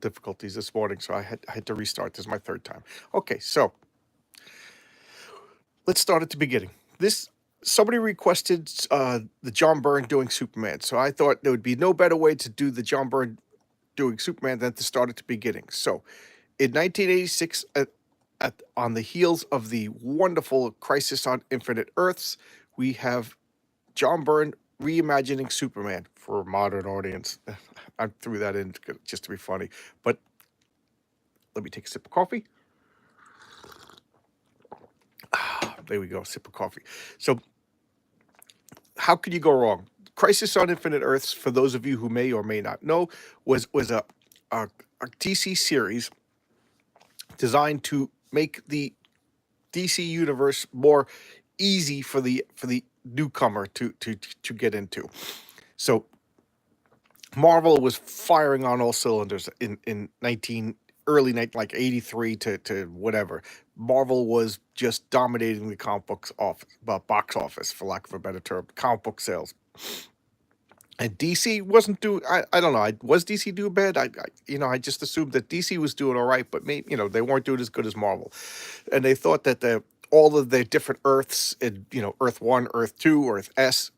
difficulties this morning, so I had to restart. This is my third time. Okay, so let's start at the beginning. This Somebody requested the John Byrne doing Superman, so I thought there would be no better way to do the John Byrne doing Superman than to start at the beginning. So, in 1986, on the heels of the wonderful Crisis on Infinite Earths, we have John Byrne reimagining Superman for a modern audience. I threw that in just to be funny, but let me take a sip of coffee. There we go, sip of coffee. So, how could you go wrong? Crisis on Infinite Earths, for those of you who may or may not know, was a DC series designed to make the DC universe more easy for the newcomer to get into. So Marvel was firing on all cylinders in like 83 to whatever. Marvel was just dominating the comic books box office, for lack of a better term, comic book sales. And DC wasn't doing. I don't know. Was DC doing bad? I just assumed that DC was doing all right, but maybe they weren't doing as good as Marvel, and they thought that all of the different Earths, and Earth 1, Earth 2, Earth S,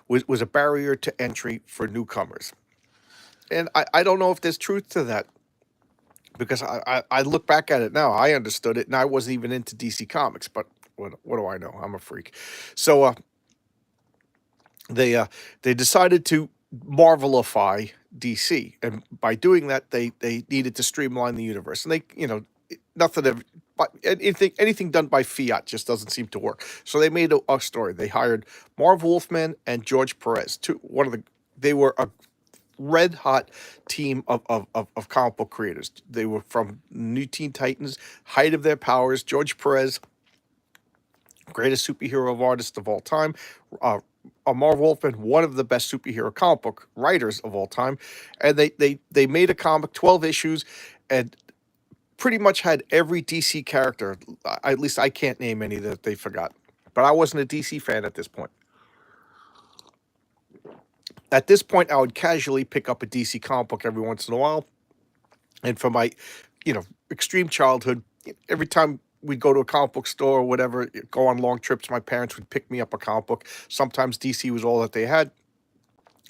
was a barrier to entry for newcomers. And I don't know if there's truth to that, because I look back at it now. I understood it, and I wasn't even into DC Comics, but what do I know? I'm a freak. So they decided to Marvelify DC, and by doing that, they needed to streamline the universe, and nothing of. But anything done by fiat just doesn't seem to work. So they made a story. They hired Marv Wolfman and George Perez. They were a red hot team of comic book creators. They were from New Teen Titans, height of their powers. George Perez, greatest superhero of artists of all time. Marv Wolfman, one of the best superhero comic book writers of all time. And they made a comic, 12 issues, and pretty much had every DC character. At least I can't name any that they forgot. But I wasn't a DC fan at this point. At this point, I would casually pick up a DC comic book every once in a while. And for my, extreme childhood, every time we'd go to a comic book store or whatever, go on long trips, my parents would pick me up a comic book. Sometimes DC was all that they had.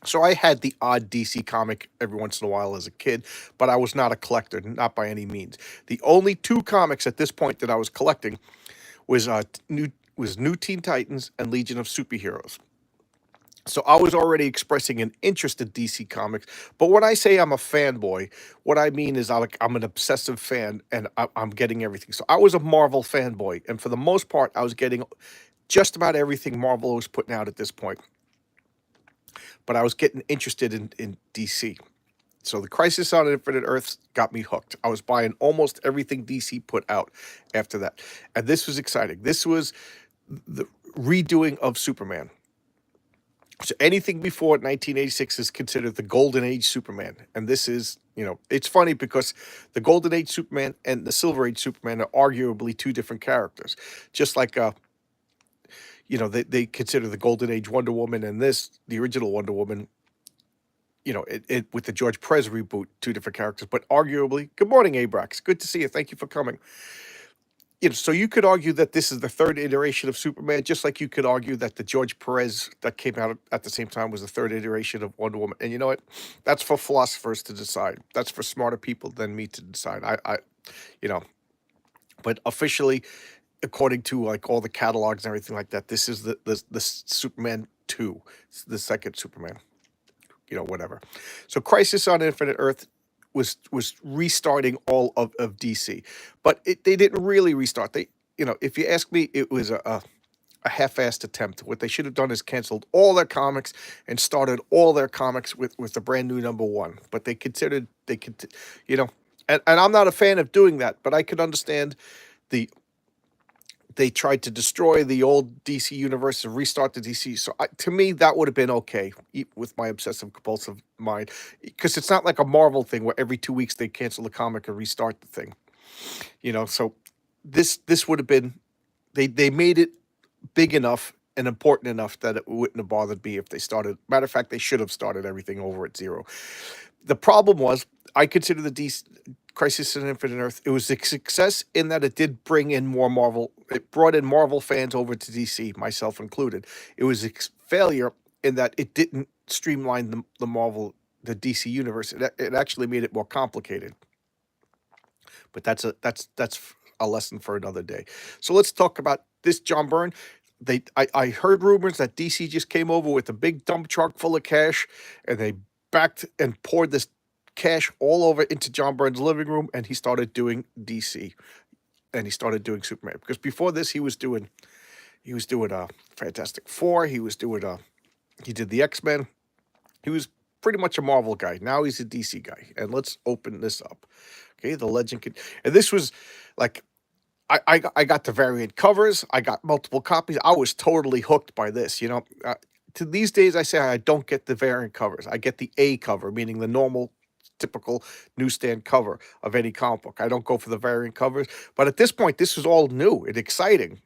So I had the odd DC comic every once in a while as a kid, but I was not a collector, not by any means. The only two comics at this point that I was collecting was New Teen Titans and Legion of Superheroes. So I was already expressing an interest in DC Comics, but when I say I'm a fanboy, what I mean is I'm an obsessive fan, and I'm getting everything. So I was a Marvel fanboy, and for the most part, I was getting just about everything Marvel was putting out at this point. But I was getting interested in DC. So the Crisis on Infinite Earths got me hooked. I was buying almost everything DC put out after that. And this was exciting. This was the redoing of Superman. So anything before 1986 is considered the Golden Age Superman. And this is, it's funny because the Golden Age Superman and the Silver Age Superman are arguably two different characters. Just like they consider the Golden Age Wonder Woman and the original Wonder Woman, with the George Perez reboot, two different characters, but arguably, good morning, Abrax. Good to see you. Thank you for coming. So you could argue that this is the third iteration of Superman, just like you could argue that the George Perez that came out at the same time was the third iteration of Wonder Woman. And you know what? That's for philosophers to decide. That's for smarter people than me to decide. But officially, according to like all the catalogs and everything like that, this is the Superman 2, the second Superman, whatever. So Crisis on Infinite Earth was restarting all of DC, but they didn't really restart. They, if you ask me, it was a half-assed attempt. What they should have done is canceled all their comics and started all their comics with the brand new number one. But they could, and I'm not a fan of doing that, but I could understand they tried to destroy the old DC universe and restart the DC. So to me, that would have been okay with my obsessive compulsive mind, because it's not like a Marvel thing where every 2 weeks they cancel the comic and restart the thing. So this would have been, they made it big enough and important enough that it wouldn't have bothered me if they started. Matter of fact, they should have started everything over at zero. The problem was, I consider the DC Crisis on Infinite Earth. It was a success in that it did bring in more Marvel. It brought in Marvel fans over to DC, myself included. It was a failure in that it didn't streamline the Marvel, the DC universe. It actually made it more complicated. But that's a lesson for another day. So let's talk about this John Byrne. I heard rumors that DC just came over with a big dump truck full of cash, and they backed and poured this cash all over into John Byrne's living room, and he started doing DC, and he started doing Superman. Because before this, he was doing a Fantastic Four. He did the X-Men. He was pretty much a Marvel guy. Now he's a DC guy. And let's open this up. Okay, the legend can, and this was like, I got the variant covers. I got multiple copies. I was totally hooked by this. To these days, I say I don't get the variant covers. I get the A cover, meaning the normal, typical newsstand cover of any comic book. I don't go for the variant covers. But at this point, this was all new and exciting.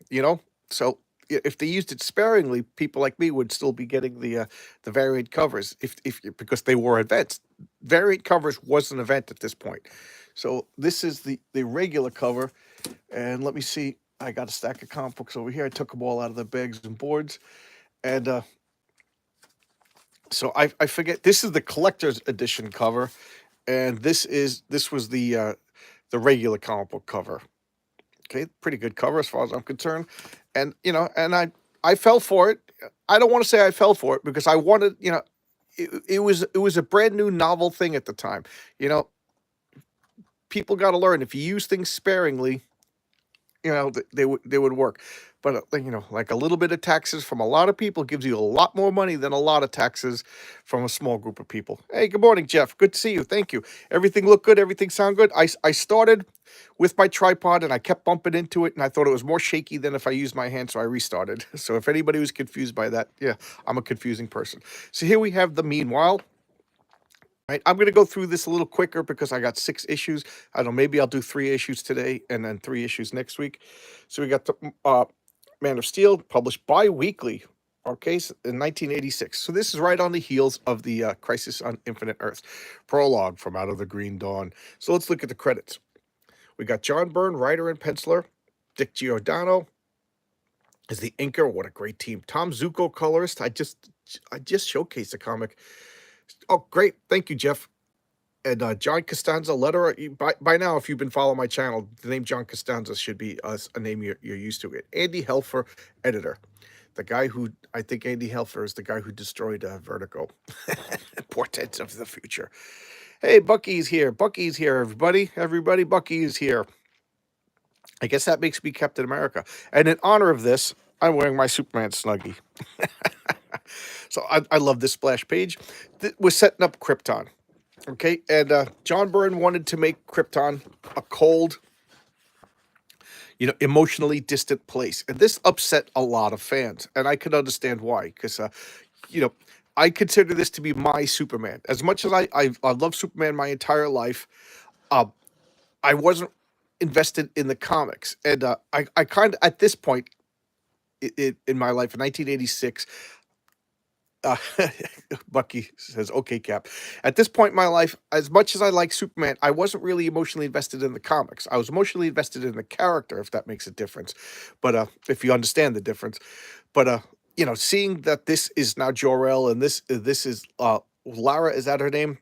So if they used it sparingly, people like me would still be getting the variant covers if because they were events. Variant covers was an event at this point. So this is the regular cover, and let me see. I got a stack of comic books over here. I took them all out of the bags and boards, and so I forget. This is the collector's edition cover, and this was the regular comic book cover. Okay, pretty good cover as far as I'm concerned, and I fell for it. I don't want to say I fell for it because I wanted, it was a brand new novel thing at the time. You know, people got to learn if you use things sparingly, they would work. But like a little bit of taxes from a lot of people gives you a lot more money than a lot of taxes from a small group of people. Hey, good morning, Jeff. Good to see you. Thank you. Everything looked good. Everything sound good. I started with my tripod and I kept bumping into it, and I thought it was more shaky than if I used my hand, so I restarted. So if anybody was confused by that, yeah, I'm a confusing person. So here we have the meanwhile. Right, I'm going to go through this a little quicker because I got 6 issues. I don't know, maybe I'll do 3 issues today and then 3 issues next week. So we got the Man of Steel, published bi-weekly, okay, in 1986. So this is right on the heels of the Crisis on Infinite Earth prologue from Out of the Green Dawn. So let's look at the credits. We got John Byrne, writer and penciler. Dick Giordano is the inker. What a great team. Tom Zucco, colorist. I just showcased the comic. Oh, great. Thank you, Jeff. And John Costanza, letterer. By now, if you've been following my channel, the name John Costanza should be a name you're used to. Andy Helfer, editor. The guy who, I think Andy Helfer is the guy who destroyed Vertigo. Portents of the future. Hey, Bucky's here. Bucky's here, everybody. Everybody, Bucky is here. I guess that makes me Captain America. And in honor of this, I'm wearing my Superman Snuggie. So I love this splash page. We're setting up Krypton. Okay, and John Byrne wanted to make Krypton a cold, emotionally distant place. And this upset a lot of fans. And I could understand why. Because, I consider this to be my Superman. As much as I love Superman my entire life, I wasn't invested in the comics. And I kind of, at this point in my life, in 1986, Bucky says, okay, Cap. At this point in my life, as much as I like Superman, I wasn't really emotionally invested in the comics. I was emotionally invested in the character, if that makes a difference. But if you understand the difference. But seeing that this is now Jor-El and this is Lara, is that her name?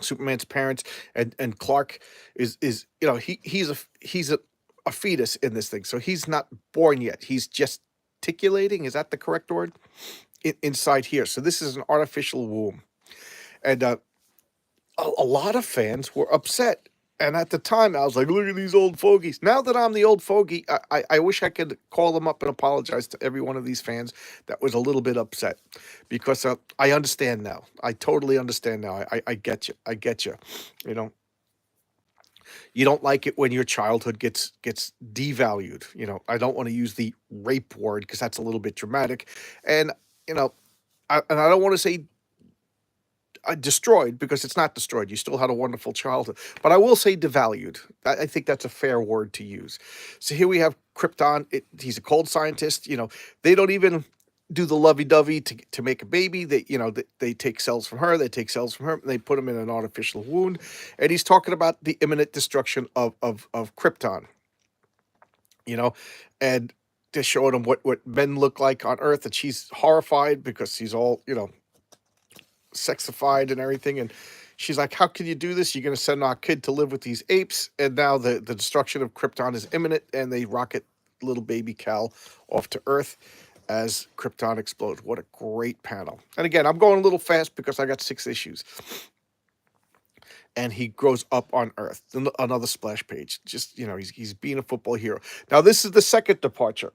Superman's parents, and Clark is he's a fetus in this thing, so he's not born yet. He's gesticulating. Is that the correct word? Inside here. So this is an artificial womb. And a lot of fans were upset. And at the time, I was like, look at these old fogies. Now that I'm the old fogey, I wish I could call them up and apologize to every one of these fans that was a little bit upset. Because I understand now. I totally understand now. I get you. I get you. You don't like it when your childhood gets devalued. I don't want to use the rape word because that's a little bit dramatic. And I don't want to say destroyed because it's not destroyed. You still had a wonderful childhood. But I will say devalued. I think that's a fair word to use. So here we have Krypton. He's a cold scientist. They don't even do the lovey-dovey to make a baby. They take cells from her, they take cells from her, and they put them in an artificial wound. And he's talking about the imminent destruction of Krypton, you know, and they showed him what men look like on Earth, and she's horrified because she's all, sexified and everything. And she's like, how can you do this? You're going to send our kid to live with these apes. And now the destruction of Krypton is imminent, and they rocket little baby Cal off to Earth as Krypton explodes. What a great panel. And again, I'm going a little fast because I got 6 issues. And he grows up on Earth. Another splash page. Just, he's being a football hero. Now, this is the second departure.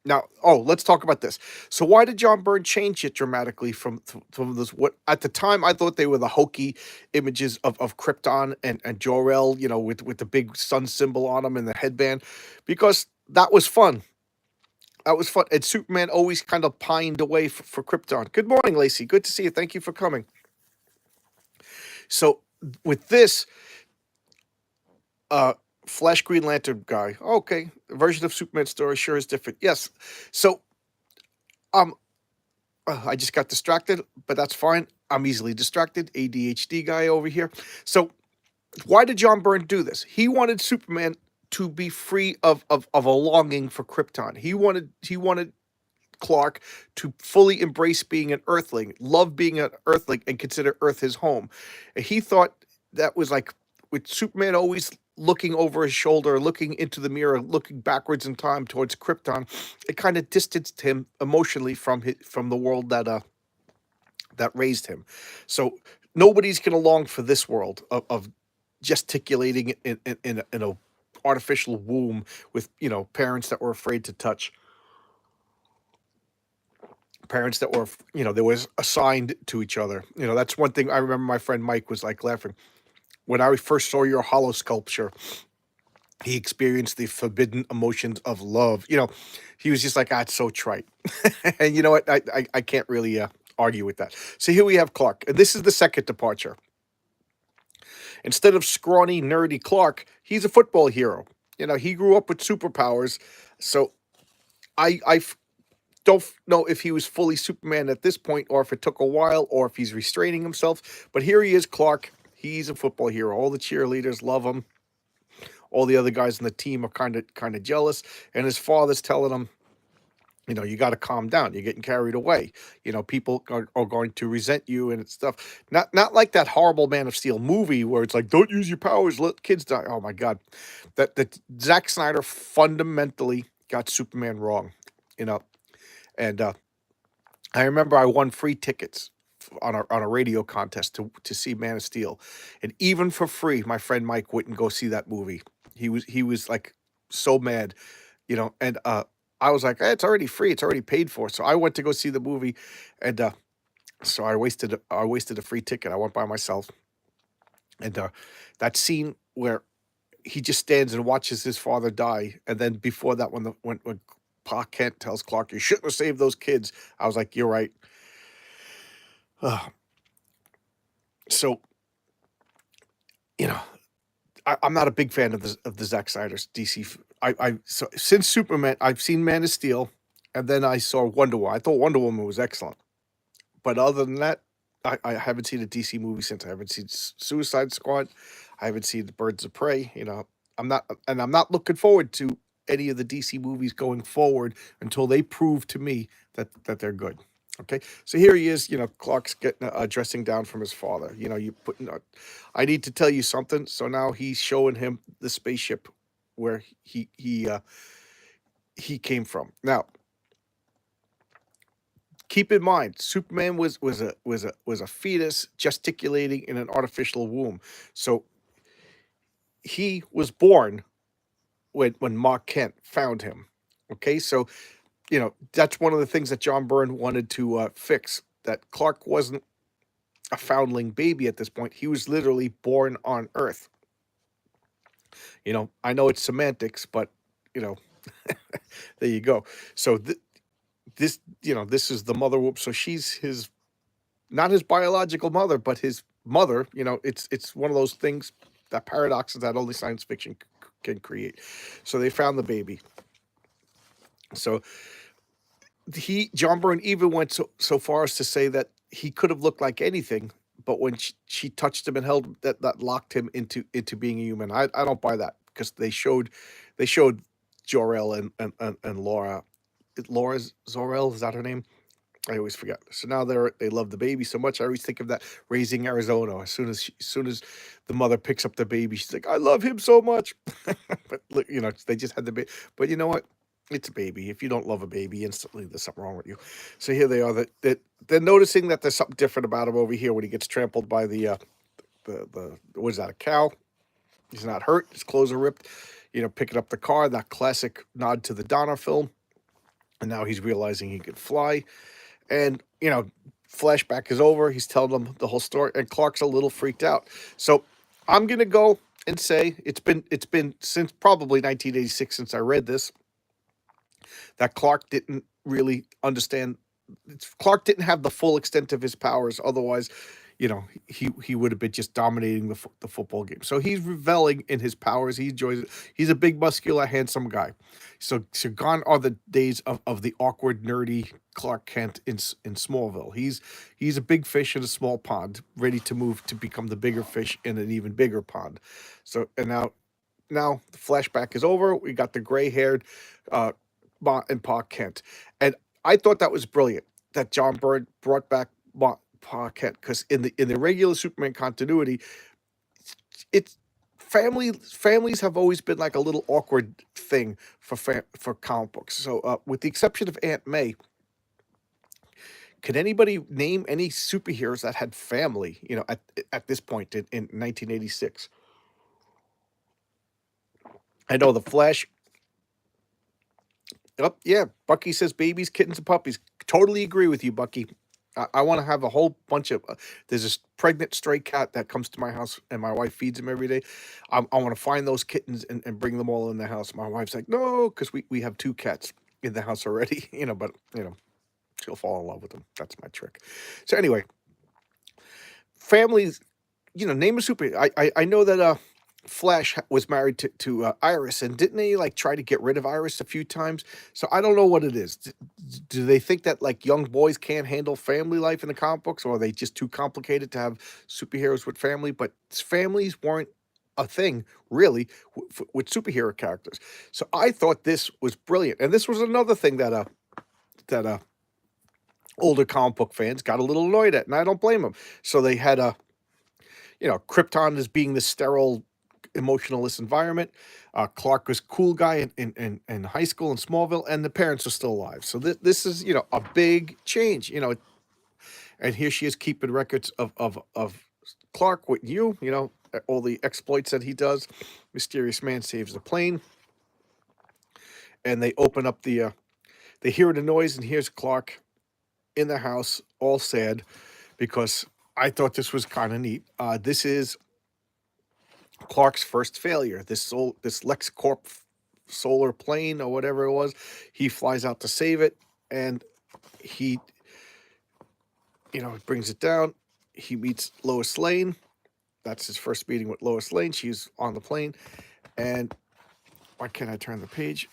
Now, let's talk about this. So, why did John Byrne change it dramatically from this? What at the time I thought they were the hokey images of Krypton and Jor-El, with the big sun symbol on him and the headband, because that was fun. That was fun. And Superman always kind of pined away for Krypton. Good morning, Lacey. Good to see you. Thank you for coming. So, with this, Flash Green Lantern guy. Okay, the version of Superman story sure is different. Yes. So, I just got distracted, but that's fine. I'm easily distracted. ADHD guy over here. So, why did John Byrne do this? He wanted Superman to be free of a longing for Krypton. He wanted Clark to fully embrace being an Earthling, love being an Earthling, and consider Earth his home. And he thought that was like, with Superman always looking over his shoulder, looking into the mirror, looking backwards in time towards Krypton, it kind of distanced him emotionally from the world that raised him. So nobody's gonna long for this world of gesticulating in a artificial womb with parents that were afraid to touch, parents that were they was assigned to each other. That's one thing I remember. My friend Mike was like laughing when I first saw your hollow sculpture. He experienced the forbidden emotions of love. He was just like, it's so trite. And you know what? I can't really argue with that. So here we have Clark, and this is the second departure. Instead of scrawny, nerdy Clark, he's a football hero. He grew up with superpowers. So I don't know if he was fully Superman at this point, or if it took a while, or if he's restraining himself. But here he is, Clark. He's a football hero. All the cheerleaders love him. All the other guys on the team are kind of jealous, and his father's telling him, you got to calm down. You're getting carried away. People are going to resent you and stuff. Not like that horrible Man of Steel movie where it's like, don't use your powers, let kids die. Oh my God, that Zack Snyder fundamentally got Superman wrong. And I remember I won free tickets on a radio contest to see Man of Steel, and even for free, my friend Mike wouldn't go see that movie. He was like so mad, and I was like, it's already free, it's already paid for. So I went to go see the movie, and so I wasted a free ticket. I went by myself, and that scene where he just stands and watches his father die, and then before that, when Pa Kent tells Clark, you shouldn't have saved those kids, I was like, you're right. So, I'm not a big fan of the Zack Snyder's DC. So since Superman, I've seen Man of Steel, and then I saw Wonder Woman. I thought Wonder Woman was excellent, but other than that, I haven't seen a DC movie since. I haven't seen Suicide Squad. I haven't seen the Birds of Prey. I'm not looking forward to any of the DC movies going forward until they prove to me that they're good. Okay, so here he is. Clark's getting dressing down from his father. You putting. I need to tell you something. So now he's showing him the spaceship where he came from. Now, keep in mind, Superman was a fetus gesticulating in an artificial womb. So he was born when Mark Kent found him. Okay, so that's one of the things that John Byrne wanted to fix. That Clark wasn't a foundling baby at this point. He was literally born on Earth. I know it's semantics, but there you go. So this is the mother whoop. So she's not his biological mother, but his mother. It's one of those things, that paradoxes that only science fiction can create. So they found the baby. So John Byrne even went so far as to say that he could have looked like anything, but when she touched him and held that locked him into being a human. I don't buy that because they showed Jor-El and Laura Zor-El, is that her name? I always forget. So now they love the baby so much. I always think of that Raising Arizona. As soon as the mother picks up the baby, she's like, "I love him so much." But look, they just had the baby. But you know what? It's a baby. If you don't love a baby, instantly there's something wrong with you. So here they are. That they're noticing that there's something different about him over here when he gets trampled by the what is that, a cow? He's not hurt. His clothes are ripped. Picking up the car. That classic nod to the Donner film. And now he's realizing he could fly. And, flashback is over. He's telling them the whole story, and Clark's a little freaked out. So I'm gonna go and say it's been since probably 1986 since I read this, that Clark didn't really understand. Clark didn't have the full extent of his powers. Otherwise, he would have been just dominating the football game. So he's reveling in his powers. He enjoys it. He's a big, muscular, handsome guy. So gone are the days of the awkward, nerdy Clark Kent in Smallville. He's a big fish in a small pond, ready to move to become the bigger fish in an even bigger pond. So and now the flashback is over. We got the gray-haired uh, Ma and Pa Kent, and I thought that was brilliant that John Byrne brought back Pa Kent, because in the regular Superman continuity, it's families have always been like a little awkward thing for comic books. So with the exception of Aunt May, can anybody name any superheroes that had family? At this point in 1986, I know the Flash. Oh, yeah. Bucky says babies, kittens, and puppies. Totally agree with you, Bucky. I want to have a whole bunch of. There's this pregnant stray cat that comes to my house, and my wife feeds him every day. I want to find those kittens and bring them all in the house. My wife's like, no, because we have two cats in the house already, but, she'll fall in love with them. That's my trick. So, anyway, families, name a super. I know that Flash was married to Iris, and didn't they like try to get rid of Iris a few times? So I don't know what it is. Do they think that like young boys can't handle family life in the comic books, or are they just too complicated to have superheroes with family? But families weren't a thing really with superhero characters. So I thought this was brilliant, and this was another thing that older comic book fans got a little annoyed at, and I don't blame them. So they had Krypton as being the sterile, emotionless environment. Clark was cool guy in high school in Smallville, and the parents are still alive. So this is a big change. And here she is keeping records of Clark with all the exploits that he does. Mysterious man saves the plane, and they open up they hear the noise, and here's Clark in the house, all sad, because I thought this was kind of neat. This is Clark's first failure. This LexCorp solar plane or whatever it was, he flies out to save it, and he brings it down. He meets Lois Lane. That's his first meeting with Lois Lane. She's on the plane, and why can't I turn the page?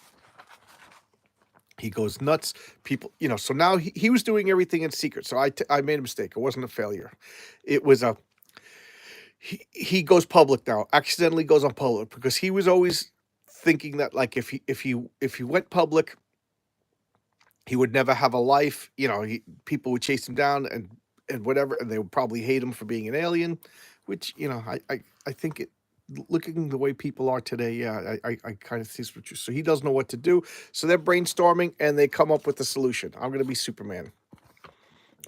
He goes nuts. People, so now he was doing everything in secret. So I made a mistake. It wasn't a failure. It was he goes public now. Accidentally goes on public because he was always thinking that like if he went public, he would never have a life. People would chase him down and whatever, and they would probably hate him for being an alien, which I think it. Looking the way people are today, yeah, I kind of see what you. So he doesn't know what to do. So they're brainstorming and they come up with a solution. I'm going to be Superman.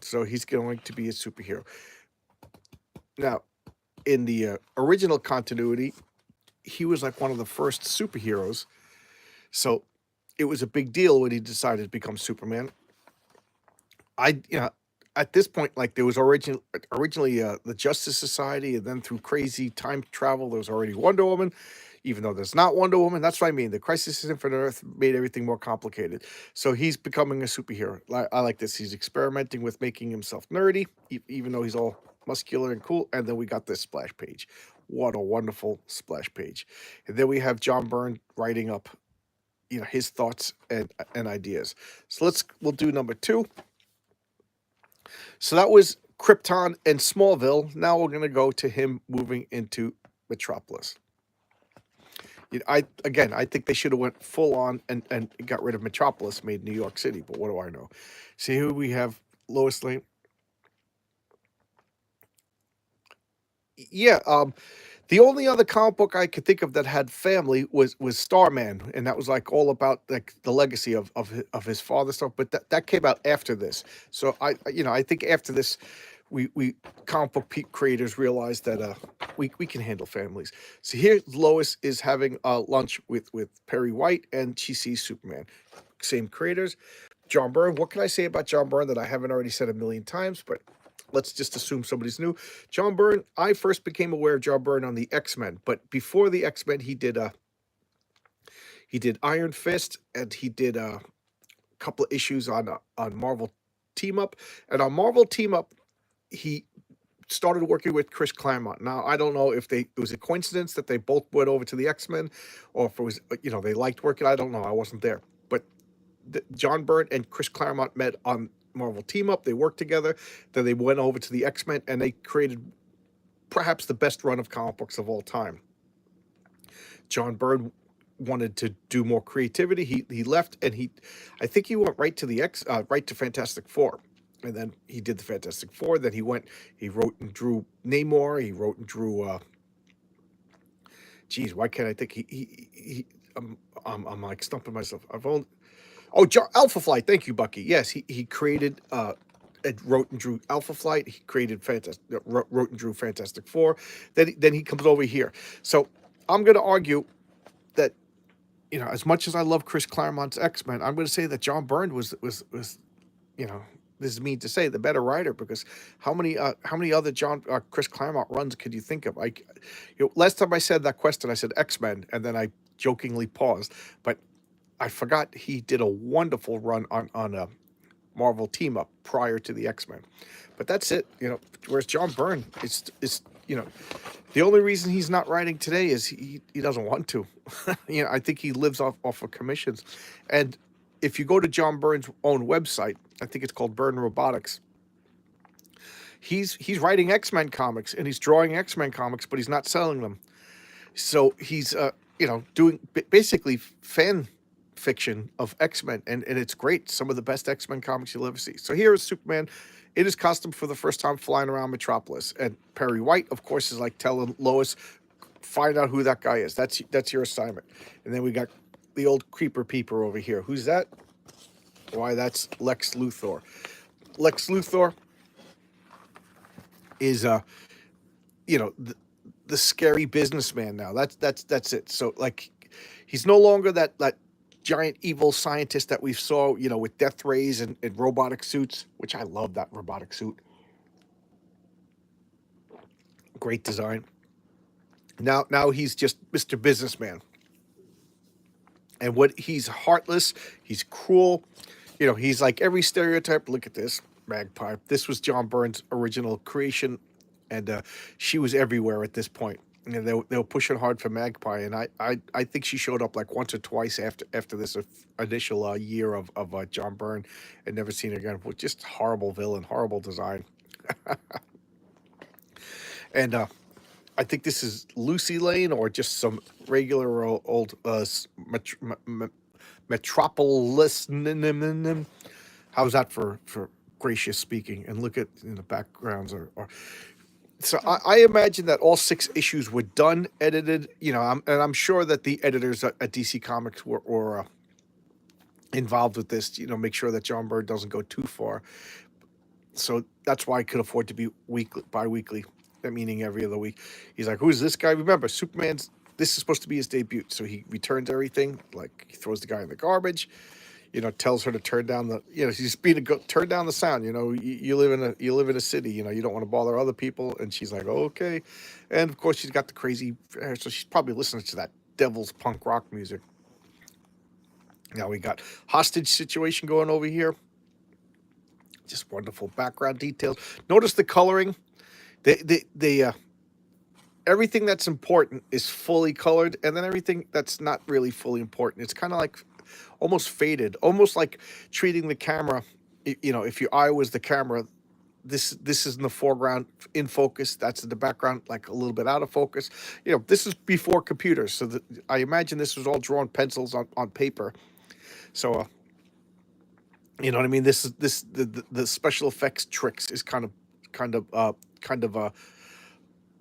So he's going to be a superhero. Now, in the original continuity, he was like one of the first superheroes. So it was a big deal when he decided to become Superman. At this point, like there was originally the Justice Society, and then through crazy time travel, there was already Wonder Woman, even though there's not Wonder Woman. That's what I mean. The Crisis on Infinite Earth made everything more complicated. So he's becoming a superhero. I like this. He's experimenting with making himself nerdy, even though he's all muscular and cool. And then we got this splash page. What a wonderful splash page. And then we have John Byrne writing up his thoughts and ideas. So we'll do number two. So that was Krypton and Smallville. Now we're gonna go to him moving into Metropolis. I think they should have went full on and got rid of Metropolis, made New York City. But what do I know? See, here we have Lois Lane. Yeah, the only other comic book I could think of that had family was Starman, and that was like all about like the legacy of his father stuff. But that came out after this, so I think after this, we comic book creators realized that we can handle families. So here Lois is having lunch with Perry White, and she sees Superman. Same creators, John Byrne. What can I say about John Byrne that I haven't already said a million times? But let's just assume somebody's new. John Byrne. I first became aware of John Byrne on the X-Men, but before the X-Men, he did Iron Fist, and he did a couple of issues on Marvel Team Up, and on Marvel Team Up, he started working with Chris Claremont. Now I don't know if it was a coincidence that they both went over to the X-Men, or if it was they liked working. I don't know. I wasn't there, but John Byrne and Chris Claremont met on Marvel Team Up. They worked together. Then they went over to the X-Men, and they created perhaps the best run of comic books of all time. John Byrne wanted to do more creativity. He left, and I think he went right to right to Fantastic Four, and then he did the Fantastic Four. Then he wrote and drew Namor. He wrote and drew. Geez, why can't I think? I'm like stumping myself. Alpha Flight. Thank you, Bucky. Yes, he created and wrote and drew Alpha Flight. He created wrote and drew Fantastic Four. Then he comes over here. So I'm going to argue that as much as I love Chris Claremont's X-Men, I'm going to say that John Byrne was this is mean to say, the better writer, because how many other Chris Claremont runs could you think of? Last time I said that question, I said X-Men, and then I jokingly paused, but I forgot he did a wonderful run on a Marvel Team Up prior to the X-Men. But that's it, whereas John Byrne is the only reason he's not writing today is he doesn't want to. I think he lives off of commissions. And if you go to John Byrne's own website, I think it's called Byrne Robotics. He's writing X-Men comics and he's drawing X-Men comics, but he's not selling them. So he's doing basically fan fiction of X-Men, and it's great. Some of the best X-Men comics you'll ever see. So here is Superman in his costume for the first time flying around Metropolis. And Perry White, of course, is like telling Lois, find out who that guy is. That's your assignment. And then we got the old creeper peeper over here. Who's that? Why, that's Lex Luthor. Lex Luthor is the scary businessman now. That's it. So like he's no longer that giant evil scientist that we saw, with death rays and robotic suits, which I love that robotic suit. Great design. Now he's just Mr. Businessman. And he's heartless, he's cruel, he's like every stereotype. Look at this Magpie. This was John Byrne's original creation, and she was everywhere at this point. And they were pushing hard for Magpie, and I think she showed up like once or twice after this initial year of John Byrne, and never seen her again. Just horrible villain, horrible design. And I think this is Lucy Lane or just some regular old Metropolis. How's that for gracious speaking? And look at the backgrounds so I imagine that all 6 issues were done, edited, and I'm sure that the editors at DC Comics were involved with this, make sure that John Byrne doesn't go too far. So that's why I could afford to be bi-weekly, meaning every other week. He's like, who's this guy? Remember, this is supposed to be his debut, so he returns everything, like he throws the guy in the garbage, tells her to turn down she's being turn down the sound. You live in a city. You don't want to bother other people. And she's like, oh, okay. And of course, she's got the crazy hair, so she's probably listening to that devil's punk rock music. Now we got hostage situation going over here. Just wonderful background details. Notice the coloring. They everything that's important is fully colored, and then everything that's not really fully important, it's kind of like almost faded, almost like treating the camera. If your eye was the camera, this is in the foreground, in focus. That's in the background, like a little bit out of focus. This is before computers, so I imagine this was all drawn pencils on paper. So, you know what I mean. The special effects tricks is kind of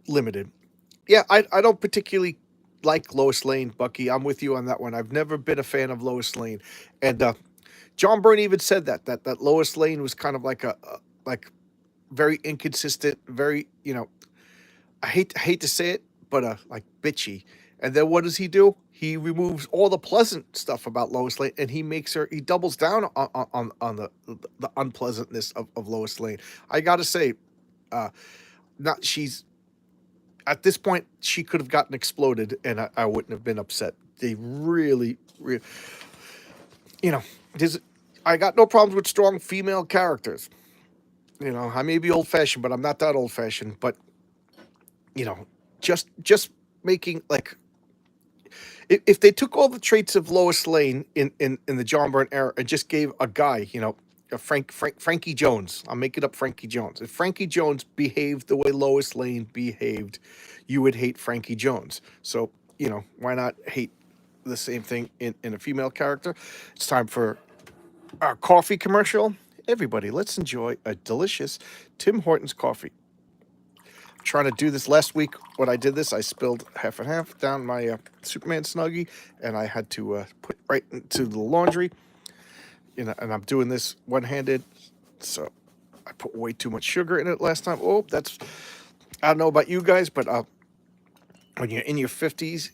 limited. Yeah, I don't particularly like Lois Lane, Bucky. I'm with you on that one. I've never been a fan of Lois Lane, and John Byrne even said that Lois Lane was kind of like like very inconsistent, very I hate to say it, but like bitchy. And then what does he do? He removes all the pleasant stuff about Lois Lane, and he doubles down on the unpleasantness of Lois Lane. I gotta say, uh, not she's at this point she could have gotten exploded, and I wouldn't have been upset. They really, you know, there's I got no problems with strong female characters. I may be old fashioned, but I'm not that old fashioned. But you know, just making like if they took all the traits of Lois Lane in the John Byrne era and just gave a guy, a Frankie Jones. I'm making up Frankie Jones. If Frankie Jones behaved the way Lois Lane behaved, you would hate Frankie Jones. So, why not hate the same thing in a female character? It's time for our coffee commercial. Everybody, let's enjoy a delicious Tim Hortons coffee. Trying to do this last week. When I did this, I spilled half and half down my Superman Snuggie, and I had to put right into the laundry. And I'm doing this one-handed, so I put way too much sugar in it last time. I don't know about you guys, but when you're in your 50s,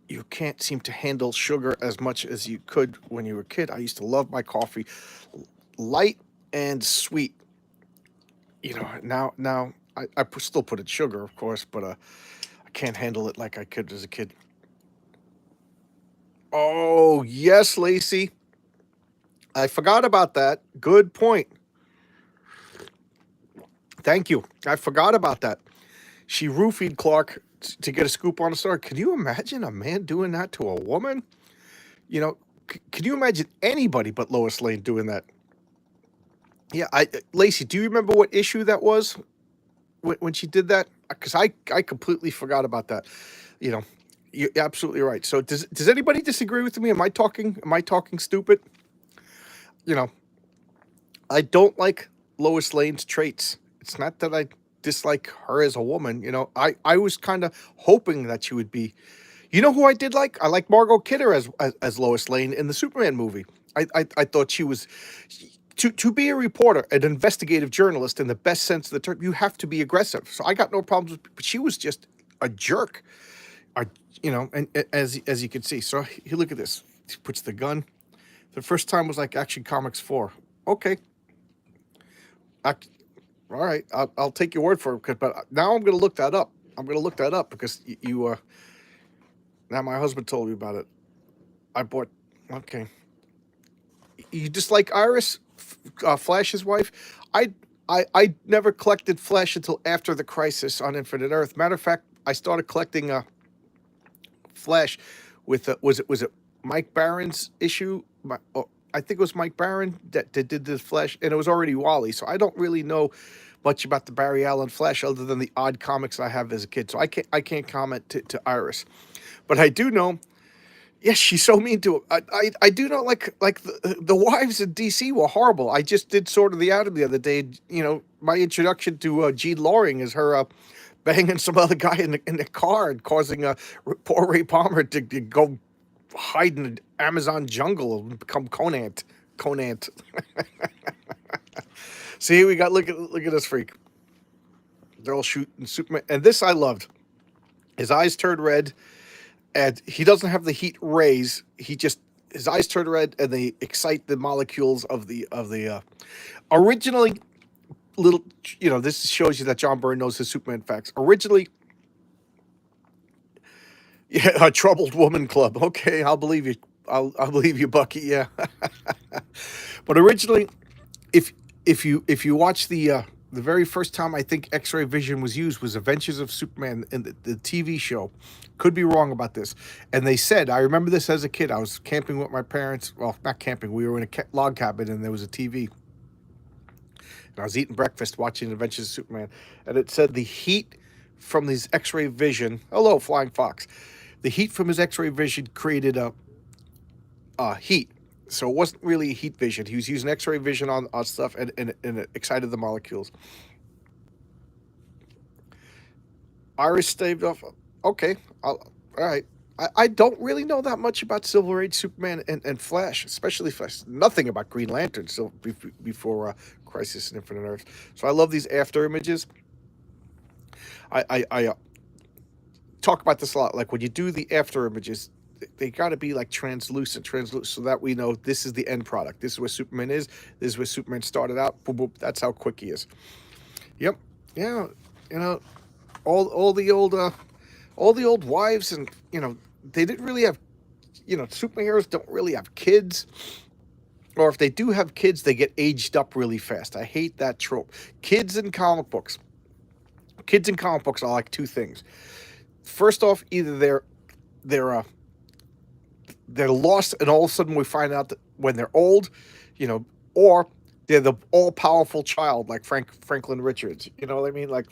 you can't seem to handle sugar as much as you could when you were a kid. I used to love my coffee light and sweet. Now I still put in sugar, of course, but I can't handle it like I could as a kid. Oh, yes, Lacey. I forgot about that. Good point. Thank you. I forgot about that. She roofied Clark to get a scoop on the story. Can you imagine a man doing that to a woman? Can you imagine anybody but Lois Lane doing that? Yeah, Lacey, do you remember what issue that was when she did that? Because I completely forgot about that. You're absolutely right. So does anybody disagree with me? Am I talking stupid? You know, I don't like Lois Lane's traits. It's not that I dislike her as a woman. I was kind of hoping that she would be. You know who I did like? I like Margot Kidder as Lois Lane in the Superman movie. I thought she was. To be a reporter, an investigative journalist in the best sense of the term, you have to be aggressive. So I got no problems with, but she was just a jerk. And as you can see. So here, look at this. He puts the gun. The first time was like Action Comics 4. Okay. All right. I'll take your word for it. But now I'm going to look that up. Because you now my husband told me about it. I bought. Okay. You dislike Iris, Flash's wife? I never collected Flash until after the Crisis on Infinite Earth. Matter of fact, I started collecting Flash with was it Mike Barron's issue? I think it was Mike Barron that did the Flash, and it was already Wally. So I don't really know much about the Barry Allen Flash other than the odd comics I have as a kid. So I can't comment to Iris, but I do know. Yes, she's so mean to him. I do know, like the wives in DC were horrible. I just did Sword of the Atom the other day. My introduction to Jean Loring is her banging some other guy in the car and causing poor Ray Palmer to go hide in the Amazon jungle and become Conant. See, we got look at this freak. They're all shooting Superman, and this I loved. His eyes turned red. And he doesn't have the heat rays. His eyes turn red, and they excite the molecules of the originally little. This shows you that John Byrne knows his Superman facts. Originally, yeah, a troubled woman club. Okay, I'll believe you. I'll believe you, Bucky. Yeah, but originally, if you watch the the very first time I think X-ray vision was used was Adventures of Superman in the TV show. Could be wrong about this. And they said, I remember this as a kid. I was camping with my parents. Well, not camping. We were in a log cabin, and there was a TV. And I was eating breakfast, watching Adventures of Superman, and it said the heat from his X-ray vision. Hello, Flying Fox. The heat from his X-ray vision created a heat. So it wasn't really heat vision. He was using X-ray vision on stuff, and it excited the molecules. Iris staved off. Okay, all right. I don't really know that much about Silver Age Superman and Flash, especially Flash. Nothing about Green Lantern so before Crisis in Infinite Earth. So I love these after images. I talk about this a lot. Like when you do the after images, they got to be like translucent, so that we know this is the end product. This is where Superman is. This is where Superman started out. Boom, boom. That's how quick he is. Yep. Yeah. You know, all the old wives, and they didn't really have, superheroes don't really have kids, or if they do have kids, they get aged up really fast. I hate that trope. Kids in comic books. Kids in comic books are like two things. First off, either they're they're lost, and all of a sudden we find out that when they're old, or they're the all powerful child like Franklin Richards. You know what I mean? Like,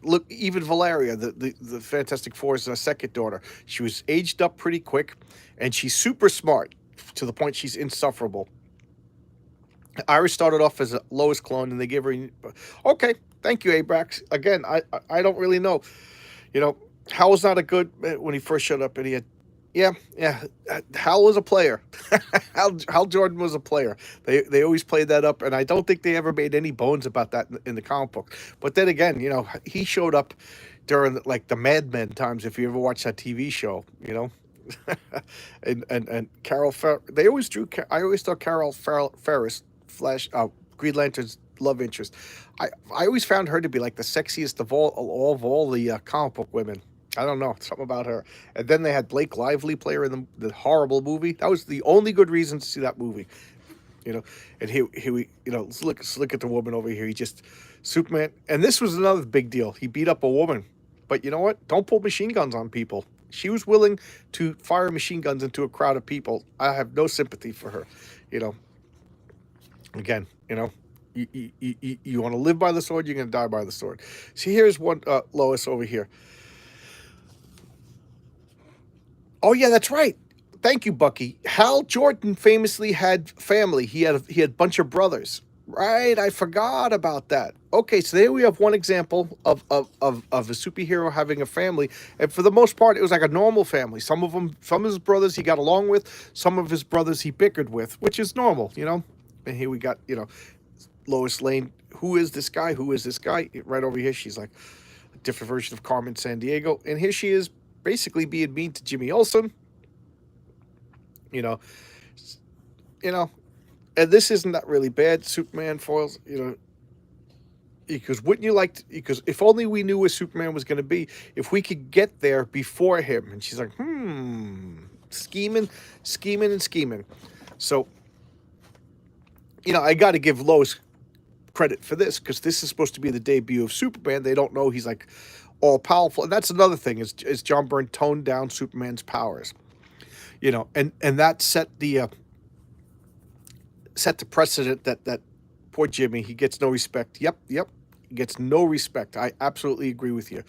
look, even Valeria, the Fantastic Four's second daughter, she was aged up pretty quick, and she's super smart to the point she's insufferable. Iris started off as a Lois clone, and they gave her. Okay, thank you, Abrax. Again, I don't really know. Hal was not a good when he first showed up, and he had. Yeah. Hal was a player. Hal Jordan was a player. They always played that up, and I don't think they ever made any bones about that in the comic book. But then again, he showed up during like the Mad Men times. If you ever watched that TV show, and Carol they always drew. I always thought Carol Ferris, Flash, Green Lantern's love interest. I always found her to be like the sexiest of all the comic book women. I don't know, something about her. And then they had Blake Lively play her in the horrible movie. That was the only good reason to see that movie. And here we, let's look at the woman over here. He just Superman, and this was another big deal. He beat up a woman, but you know what? Don't pull machine guns on people. She was willing to fire machine guns into a crowd of people. I have no sympathy for her. Again, you want to live by the sword, you're going to die by the sword. See, here's one Lois over here. Oh yeah, that's right. Thank you, Bucky. Hal Jordan famously had family. He had a bunch of brothers. Right, I forgot about that. Okay, so there we have one example of a superhero having a family, and for the most part, it was like a normal family. Some of his brothers he got along with, some of his brothers he bickered with, which is normal. And here we got Lois Lane. Who is this guy? Who is this guy? Right over here, she's like a different version of Carmen Sandiego, and here she is basically being mean to Jimmy Olsen. You know, and this isn't that really bad. Superman foils, because wouldn't you like to, because if only we knew where Superman was going to be, if we could get there before him. And she's like, scheming. So, I got to give Lois credit for this, because this is supposed to be the debut of Superman. They don't know he's like all powerful, and that's another thing is John Byrne toned down Superman's powers, and that set the precedent that poor Jimmy, he gets no respect. Yep, he gets no respect. I absolutely agree with you,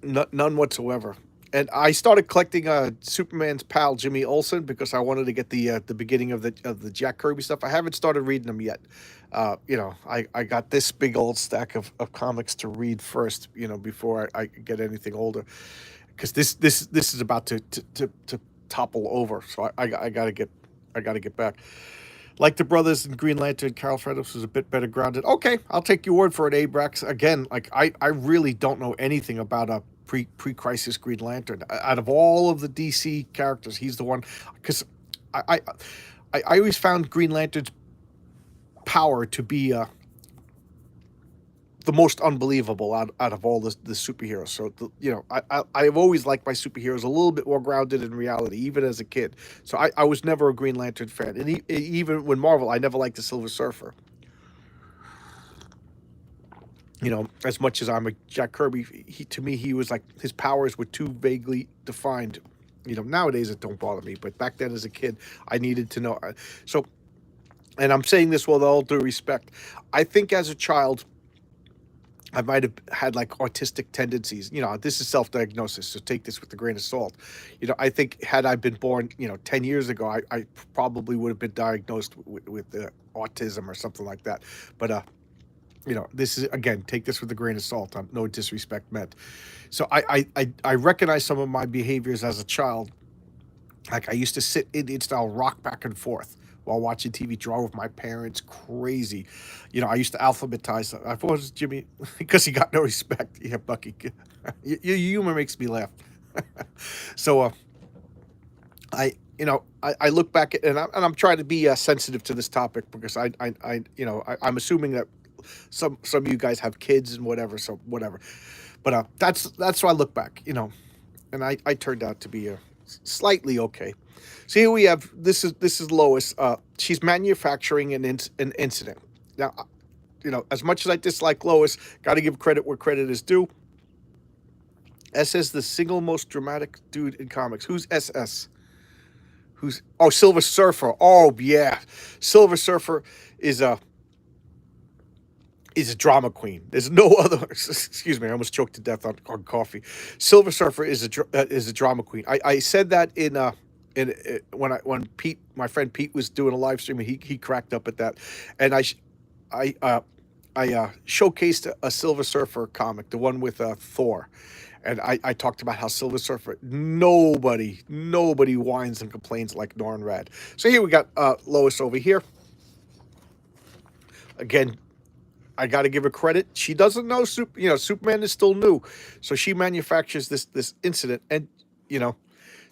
none whatsoever. And I started collecting Superman's pal Jimmy Olsen because I wanted to get the beginning of the Jack Kirby stuff. I haven't started reading them yet. I got this big old stack of comics to read first, before I get anything older, because this is about to topple over. So I gotta get back. Like the brothers in Green Lantern, Carol Fredericks was a bit better grounded. Okay, I'll take your word for it, Abrax. Again, like I really don't know anything about a pre-crisis Green Lantern. Out of all of the DC characters, he's the one, because I always found Green Lantern's power to be the most unbelievable out of all the superheroes. So I've always liked my superheroes a little bit more grounded in reality, even as a kid. So I was never a Green Lantern fan, and even when Marvel, I never liked the Silver Surfer. As much as I'm a Jack Kirby, to me he was like his powers were too vaguely defined. Nowadays it don't bother me, but back then as a kid, I needed to know. So, and I'm saying this with all due respect, I think as a child I might have had like autistic tendencies. This is self-diagnosis, so take this with a grain of salt. I think had I been born, 10 years ago, I probably would have been diagnosed with autism or something like that. But this is, again, take this with a grain of salt. No disrespect meant. So I recognize some of my behaviors as a child. Like I used to sit Indian style rock back and forth while watching TV, drove my parents crazy. I used to alphabetize. I thought it was Jimmy because he got no respect. Yeah, Bucky, your humor makes me laugh. So I look back at, and I'm trying to be sensitive to this topic because I'm assuming that some of you guys have kids and whatever, so whatever. But that's why I look back, and I turned out to be slightly okay. So here we have, this is Lois. She's manufacturing an incident. Now, as much as I dislike Lois, got to give credit where credit is due. SS, the single most dramatic dude in comics. Who's SS? Silver Surfer? Oh yeah, Silver Surfer is a drama queen. There's no other. Excuse me, I almost choked to death on coffee. Silver Surfer is a drama queen. I said that when Pete, my friend Pete, was doing a live stream, and he cracked up at that, and I showcased a Silver Surfer comic, the one with Thor, and I talked about how Silver Surfer, nobody whines and complains like Norrin Rad. So here we got Lois over here. Again, I got to give her credit. She doesn't know Superman is still new, so she manufactures this incident, and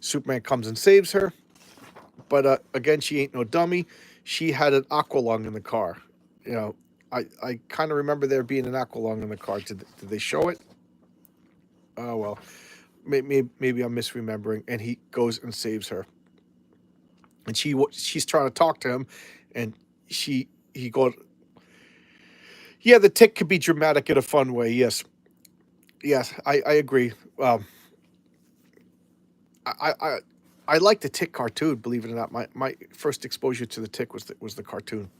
Superman comes and saves her. But again, she ain't no dummy. She had an aqualung in the car. I kind of remember there being an aqualung in the car. Did they show it? Oh well, maybe I'm misremembering. And he goes and saves her, and she's trying to talk to him, and he goes, yeah, the tick could be dramatic in a fun way. Yes, I agree. I, I I like the Tick cartoon. Believe it or not, my first exposure to the Tick was the cartoon,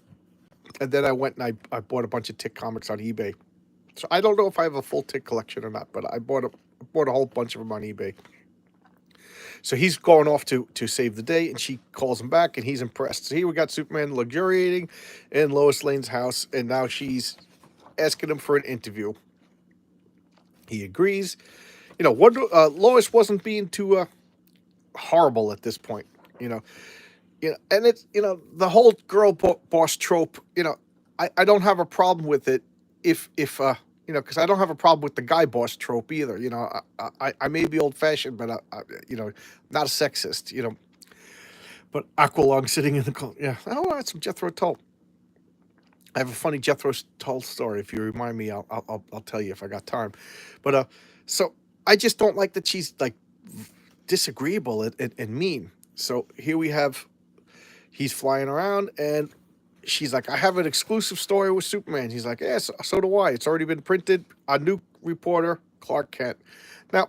and then I went and I bought a bunch of Tick comics on eBay. So I don't know if I have a full Tick collection or not, but I bought a whole bunch of them on eBay. So he's going off to save the day, and she calls him back, and he's impressed. So here we got Superman luxuriating in Lois Lane's house, and now she's asking him for an interview. He agrees. Lois wasn't being too horrible at this point. You know, and it's the whole girl boss trope. I don't have a problem with it if because I don't have a problem with the guy boss trope either. I may be old fashioned, but not a sexist. But Aqualung sitting in the cold. Yeah, I had some Jethro Tull. I have a funny Jethro Tull story. If you remind me, I'll tell you if I got time. But so I just don't like that she's like disagreeable and mean. So here we have, he's flying around, and she's like, I have an exclusive story with Superman. He's like, yeah, so do I. It's already been printed. A new reporter, Clark Kent. Now,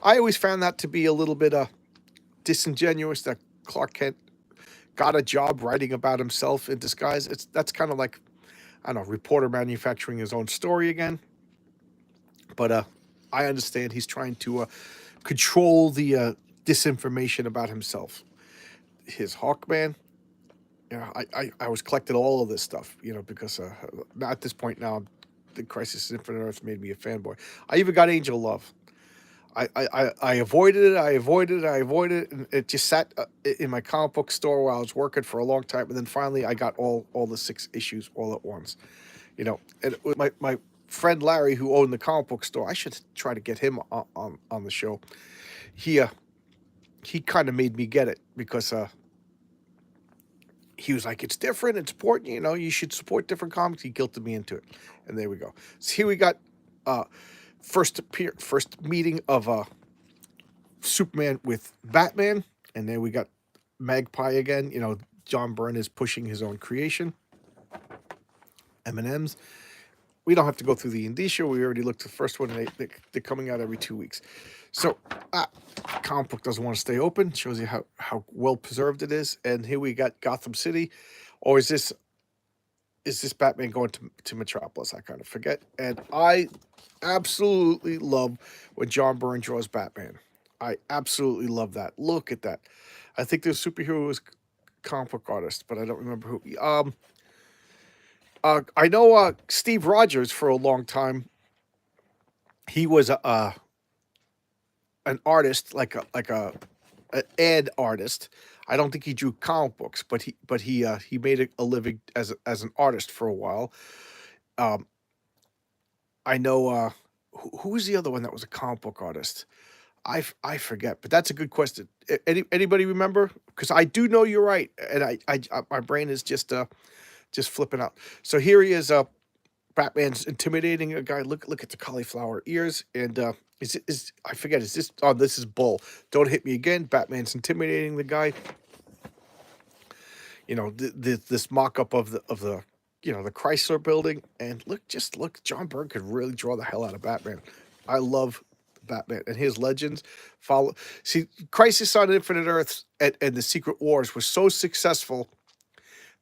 I always found that to be a little bit disingenuous that Clark Kent got a job writing about himself in disguise. That's kind of like, I don't know, reporter manufacturing his own story again. But I understand he's trying to control the disinformation about himself. His Hawkman. I was collecting all of this stuff, because at this point now, the Crisis on Infinite Earths made me a fanboy. I even got Angel Love. I avoided it, and it just sat in my comic book store while I was working for a long time, and then finally I got all the 6 issues all at once. And my friend Larry, who owned the comic book store, I should try to get him on the show. He kind of made me get it because he was like, it's different, it's important, you should support different comics. He guilted me into it, and there we go. So here we got first meeting of Superman with Batman, and then we got Magpie again. John Byrne is pushing his own creation, M&Ms. we don't have to go through the indicia. We already looked at the first one, and they're coming out every 2 weeks. So, comic book doesn't want to stay open. Shows you how well preserved it is. And here we got Gotham City, or is this Batman going to Metropolis? I kind of forget. And I absolutely love when John Byrne draws Batman. I absolutely love that. Look at that. I think the superhero was comic book artist, but I don't remember who. I know Steve Rogers for a long time. He was an artist, like a an ad artist. I don't think he drew comic books, but he made a living as an artist for a while. Um, I know who was the other one that was a comic book artist? I forget, but that's a good question. Anybody remember? Because I do know you're right, and my brain is just flipping out. So here he is. Batman's intimidating a guy. Look at the cauliflower ears, and is I forget. Is this? Oh, this is Bull. Don't hit me again. Batman's intimidating the guy. This mock-up of the the Chrysler building, and look, John Byrne could really draw the hell out of Batman. I love Batman and his legends. Follow See, Crisis on Infinite Earths and the Secret Wars was so successful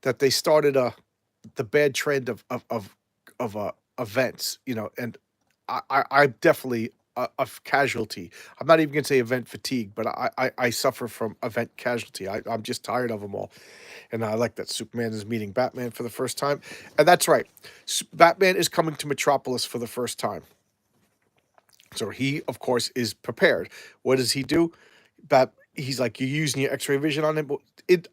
that they started the bad trend of events, and I'm definitely a casualty. I'm not even gonna say event fatigue, but I suffer from event casualty. I'm just tired of them all, and I like that Superman is meeting Batman for the first time, and that's right. Batman is coming to Metropolis for the first time, so he, of course, is prepared. What does he do? He's like, you're using your X-ray vision on him, but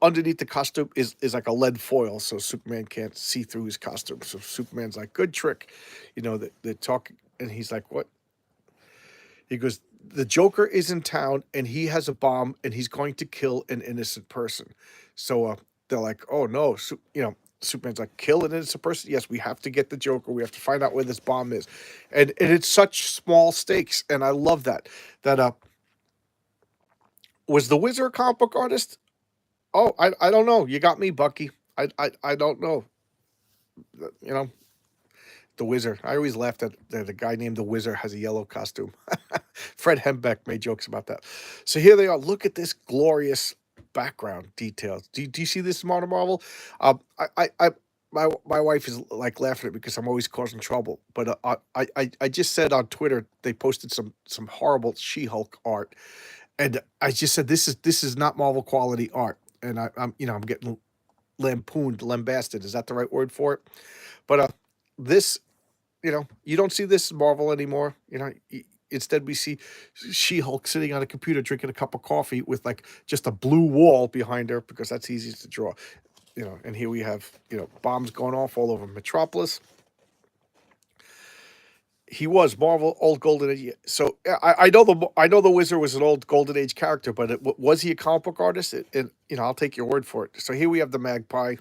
underneath the costume is like a lead foil, so Superman can't see through his costume. So Superman's like, good trick, they're talking, and he's like, what? He goes, the Joker is in town, and he has a bomb, and he's going to kill an innocent person. So they're like, oh no, Superman's like, kill an innocent person? Yes, we have to get the Joker. We have to find out where this bomb is, and it's such small stakes, and I love that. That was the Wizard a comic book artist? Oh, I don't know. You got me, Bucky. I don't know. You know, the Wizard. I always laughed at the guy named the Wizard has a yellow costume. Fred Hembeck made jokes about that. So here they are. Look at this glorious background details. Do you see this, Modern Marvel? My wife is like laughing at me because I'm always causing trouble. But I just said on Twitter they posted some horrible She-Hulk art, and I just said this is not Marvel quality art, and I'm getting lampooned, lambasted. Is that the right word for it? But this, you don't see this Marvel anymore. Instead we see She-Hulk sitting on a computer drinking a cup of coffee with like just a blue wall behind her because that's easy to draw. And here we have bombs going off all over Metropolis. He was Marvel old Golden Age. So I know the Wizard was an old Golden Age character, but was he a comic book artist? And I'll take your word for it. So here we have the Magpie,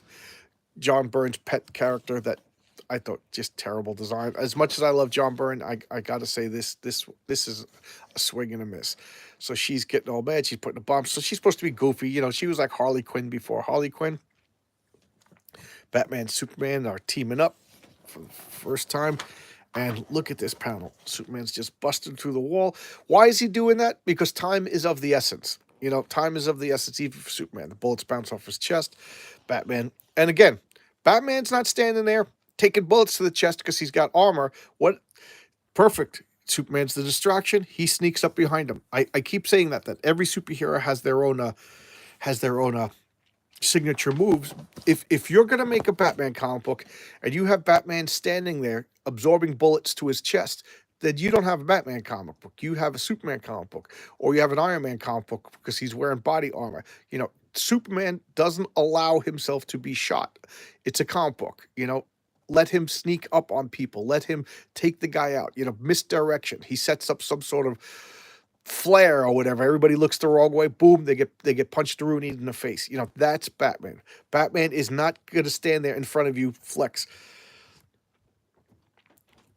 John Byrne's pet character that I thought just terrible design. As much as I love John Byrne, I gotta say this is a swing and a miss. So she's getting all mad. She's putting a bomb. So she's supposed to be goofy. She was like Harley Quinn before Harley Quinn. Batman, Superman are teaming up for the first time. And look at this panel. Superman's just busting through the wall. Why is he doing that? Because time is of the essence. Time is of the essence even for Superman. The bullets bounce off his chest. Batman. And again, Batman's not standing there taking bullets to the chest because he's got armor. What? Perfect. Superman's the distraction. He sneaks up behind him. I keep saying that every superhero has their own signature moves. If you're gonna make a Batman comic book and you have Batman standing there absorbing bullets to his chest, then you don't have a Batman comic book. You have a Superman comic book, or you have an Iron Man comic book because he's wearing body armor. Superman doesn't allow himself to be shot. It's a comic book. Let him sneak up on people. Let him take the guy out. Misdirection. He sets up some sort of flare or whatever. Everybody looks the wrong way. Boom, they get punched through in the face. That's Batman. Batman is not going to stand there in front of you, flex.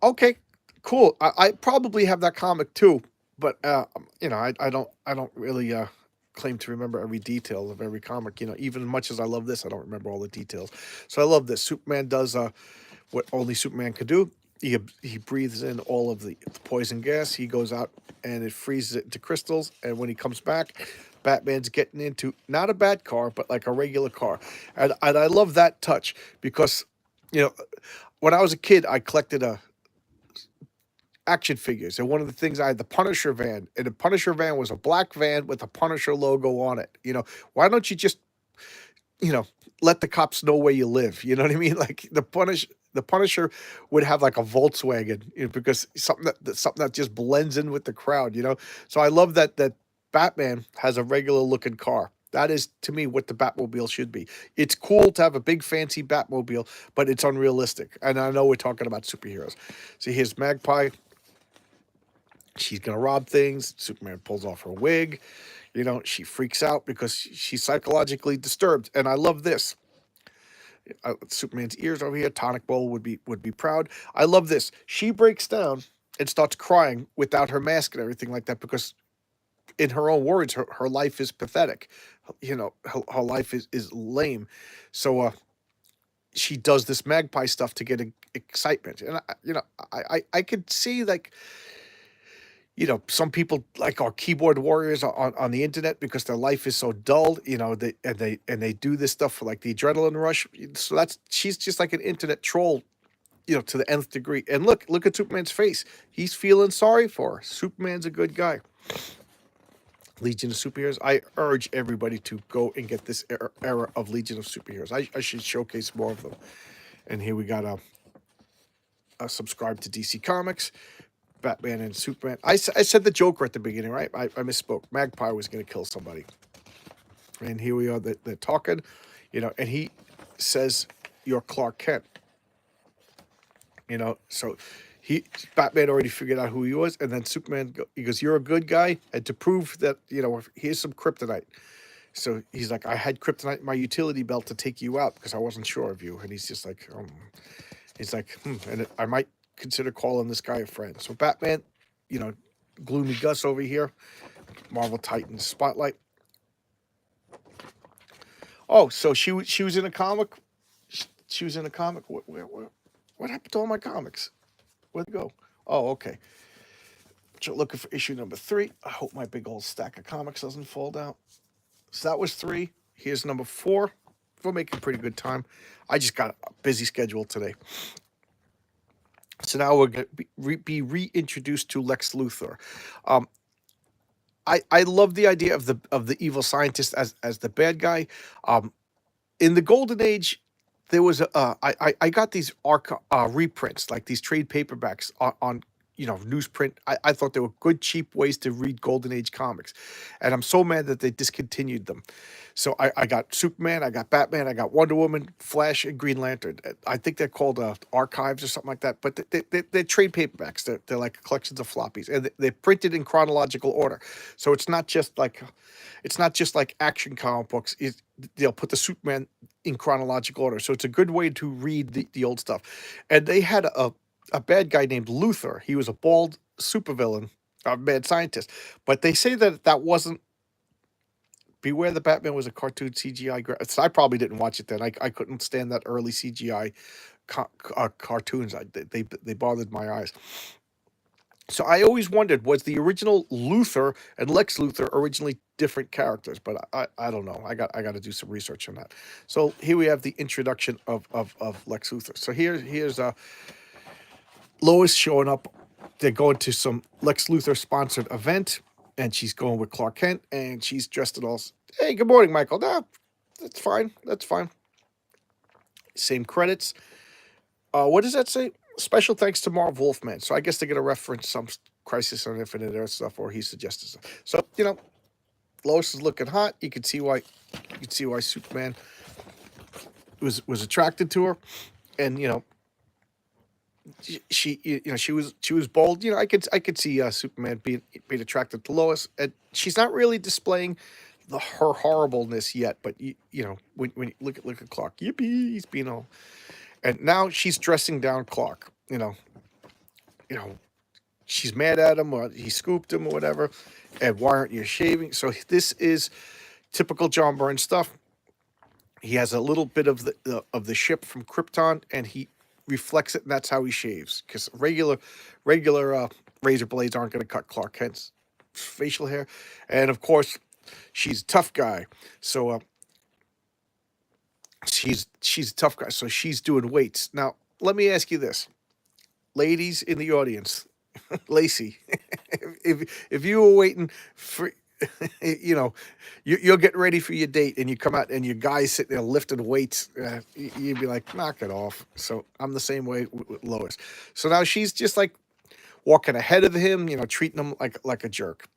Okay, cool. I probably have that comic too, but I don't really claim to remember every detail of every comic. Even as much as I love this, I don't remember all the details. So I love this. Superman does what only Superman could do. he breathes in all of the poison gas. He goes out and it freezes it into crystals. And when he comes back, Batman's getting into not a bat car, but like a regular car. And I love that touch because, you know, when I was a kid, I collected action figures. And one of the things I had the Punisher van, and the Punisher van was a black van with a Punisher logo on it. Why don't you just, you know, let the cops know where you live? You know what I mean? Like the Punisher would have like a Volkswagen, because something that just blends in with the crowd. So I love that Batman has a regular looking car. That is, to me, what the Batmobile should be. It's cool to have a big fancy Batmobile, but it's unrealistic. And I know we're talking about superheroes. So here's Magpie. She's gonna rob things. Superman pulls off her wig. She freaks out because she's psychologically disturbed. And I love this. Superman's ears over here. Tonic Bowl would be proud. I love this. She breaks down and starts crying without her mask and everything like that because, in her own words, her life is pathetic. Her life is lame. So she does this Magpie stuff to get excitement. And I could see, like, some people like our keyboard warriors on the internet because their life is so dull. They do this stuff for like the adrenaline rush. So she's just like an internet troll, to the nth degree. And look at Superman's face. He's feeling sorry for her. Superman's a good guy. Legion of Superheroes. I urge everybody to go and get this era of Legion of Superheroes. I should showcase more of them. And here we got a subscribe to DC Comics. Batman and Superman. I said the Joker at the beginning, right? I misspoke. Magpie was going to kill somebody. And here we are. They're talking, and he says, "You're Clark Kent." So Batman already figured out who he was. And then Superman, he goes, "You're a good guy." And to prove that, here's some kryptonite. So he's like, "I had kryptonite in my utility belt to take you out because I wasn't sure of you." And he's just like, and I might consider calling this guy a friend. So Batman, Gloomy Gus over here, Marvel Titans Spotlight. Oh, so she was in a comic. She was in a comic. What happened to all my comics? Where'd they go? Oh, okay. So looking for issue number 3. I hope my big old stack of comics doesn't fall down. So that was 3. Here's number 4. We're making pretty good time. I just got a busy schedule today. So now we're going to be reintroduced to Lex Luthor. I love the idea of the evil scientist as the bad guy. In the Golden Age, there was I got these reprints, like these trade paperbacks on newsprint. I thought they were good, cheap ways to read Golden Age comics, and I'm so mad that they discontinued them. So I got Superman, I got Batman, I got Wonder Woman, Flash, and Green Lantern. I think they're called archives or something like that. But they're trade paperbacks. They're like collections of floppies, and they're printed in chronological order. So it's not just like action comic books. They'll put the Superman in chronological order. So it's a good way to read the old stuff. And they had a bad guy named Luthor. He was a bald supervillain, a mad scientist. But they say that wasn't. Beware the Batman was a cartoon CGI. So I probably didn't watch it then. I couldn't stand that early CGI cartoons. They bothered my eyes. So I always wondered, was the original Luthor and Lex Luthor originally different characters? But I don't know. I got to do some research on that. So here we have the introduction of Lex Luthor. So here's Lois showing up. They're going to some Lex Luthor sponsored event, and she's going with Clark Kent, and she's dressed in all. Hey, good morning, Michael. No, that's fine. That's fine. Same credits. What does that say? Special thanks to Marv Wolfman. So I guess they're going to reference some Crisis on Infinite Earth stuff, or he suggested stuff. So Lois is looking hot. You can see why. Superman was attracted to her, and she was bold. I could see Superman being attracted to Lois, and she's not really displaying her horribleness yet. But when you look at Clark, yippee, he's being all. And now she's dressing down Clark. She's mad at him, or he scooped him, or whatever. And why aren't you shaving? So this is typical John Byrne stuff. He has a little bit of the ship from Krypton, and he reflects it, and that's how he shaves. Because regular razor blades aren't going to cut Clark Kent's facial hair, and of course, she's a tough guy. So she's a tough guy. So she's doing weights. Now, let me ask you this, ladies in the audience, Lacey, if you were waiting for, you know, you're getting ready for your date, and you come out and your guy's sitting there lifting weights, you'd be like, knock it off. So I'm the same way with Lois. So now she's just like walking ahead of him, treating him like a jerk.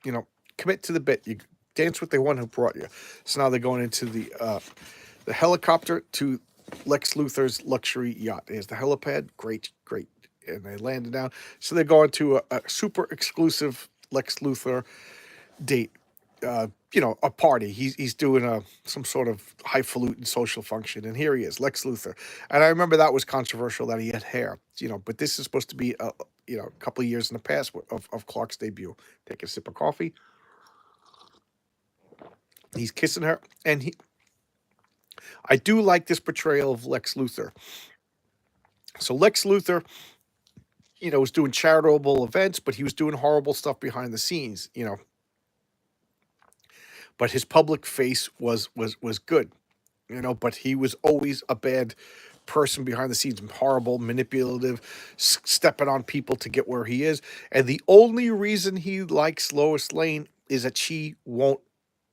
Commit to the bit. You dance with the one who brought you. So now they're going into the helicopter to Lex Luthor's luxury yacht. There's the helipad. Great, great. And they landed down. So they're going to a super exclusive Lex Luthor date. A party. He's doing some sort of highfalutin social function, and here he is, Lex Luthor. And I remember that was controversial that he had hair. But this is supposed to be a couple of years in the past of Clark's debut. Take a sip of coffee. He's kissing her, and I do like this portrayal of Lex Luthor. So Lex Luthor, was doing charitable events, but he was doing horrible stuff behind the scenes. But his public face was good, but he was always a bad person behind the scenes, horrible, manipulative, stepping on people to get where he is. And the only reason he likes Lois Lane is that she won't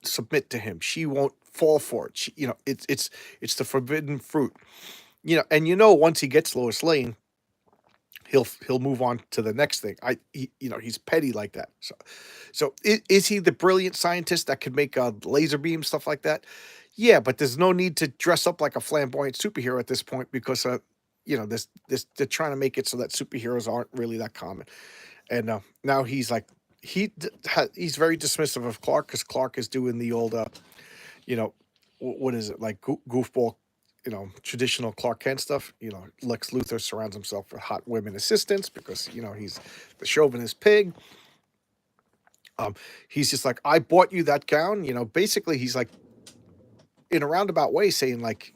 submit to him. She won't fall for it. It's the forbidden fruit. And once he gets Lois Lane, he'll move on to the next thing. He's petty like that. So is he the brilliant scientist that could make a laser beam, stuff like that? Yeah, but there's no need to dress up like a flamboyant superhero at this point, because this they're trying to make it so that superheroes aren't really that common. And now he's like he's very dismissive of Clark, because Clark is doing the old what is it, like goofball, traditional Clark Kent stuff. Lex Luthor surrounds himself with hot women assistants because, he's the chauvinist pig. He's just like, I bought you that gown. Basically, he's like, in a roundabout way, saying like,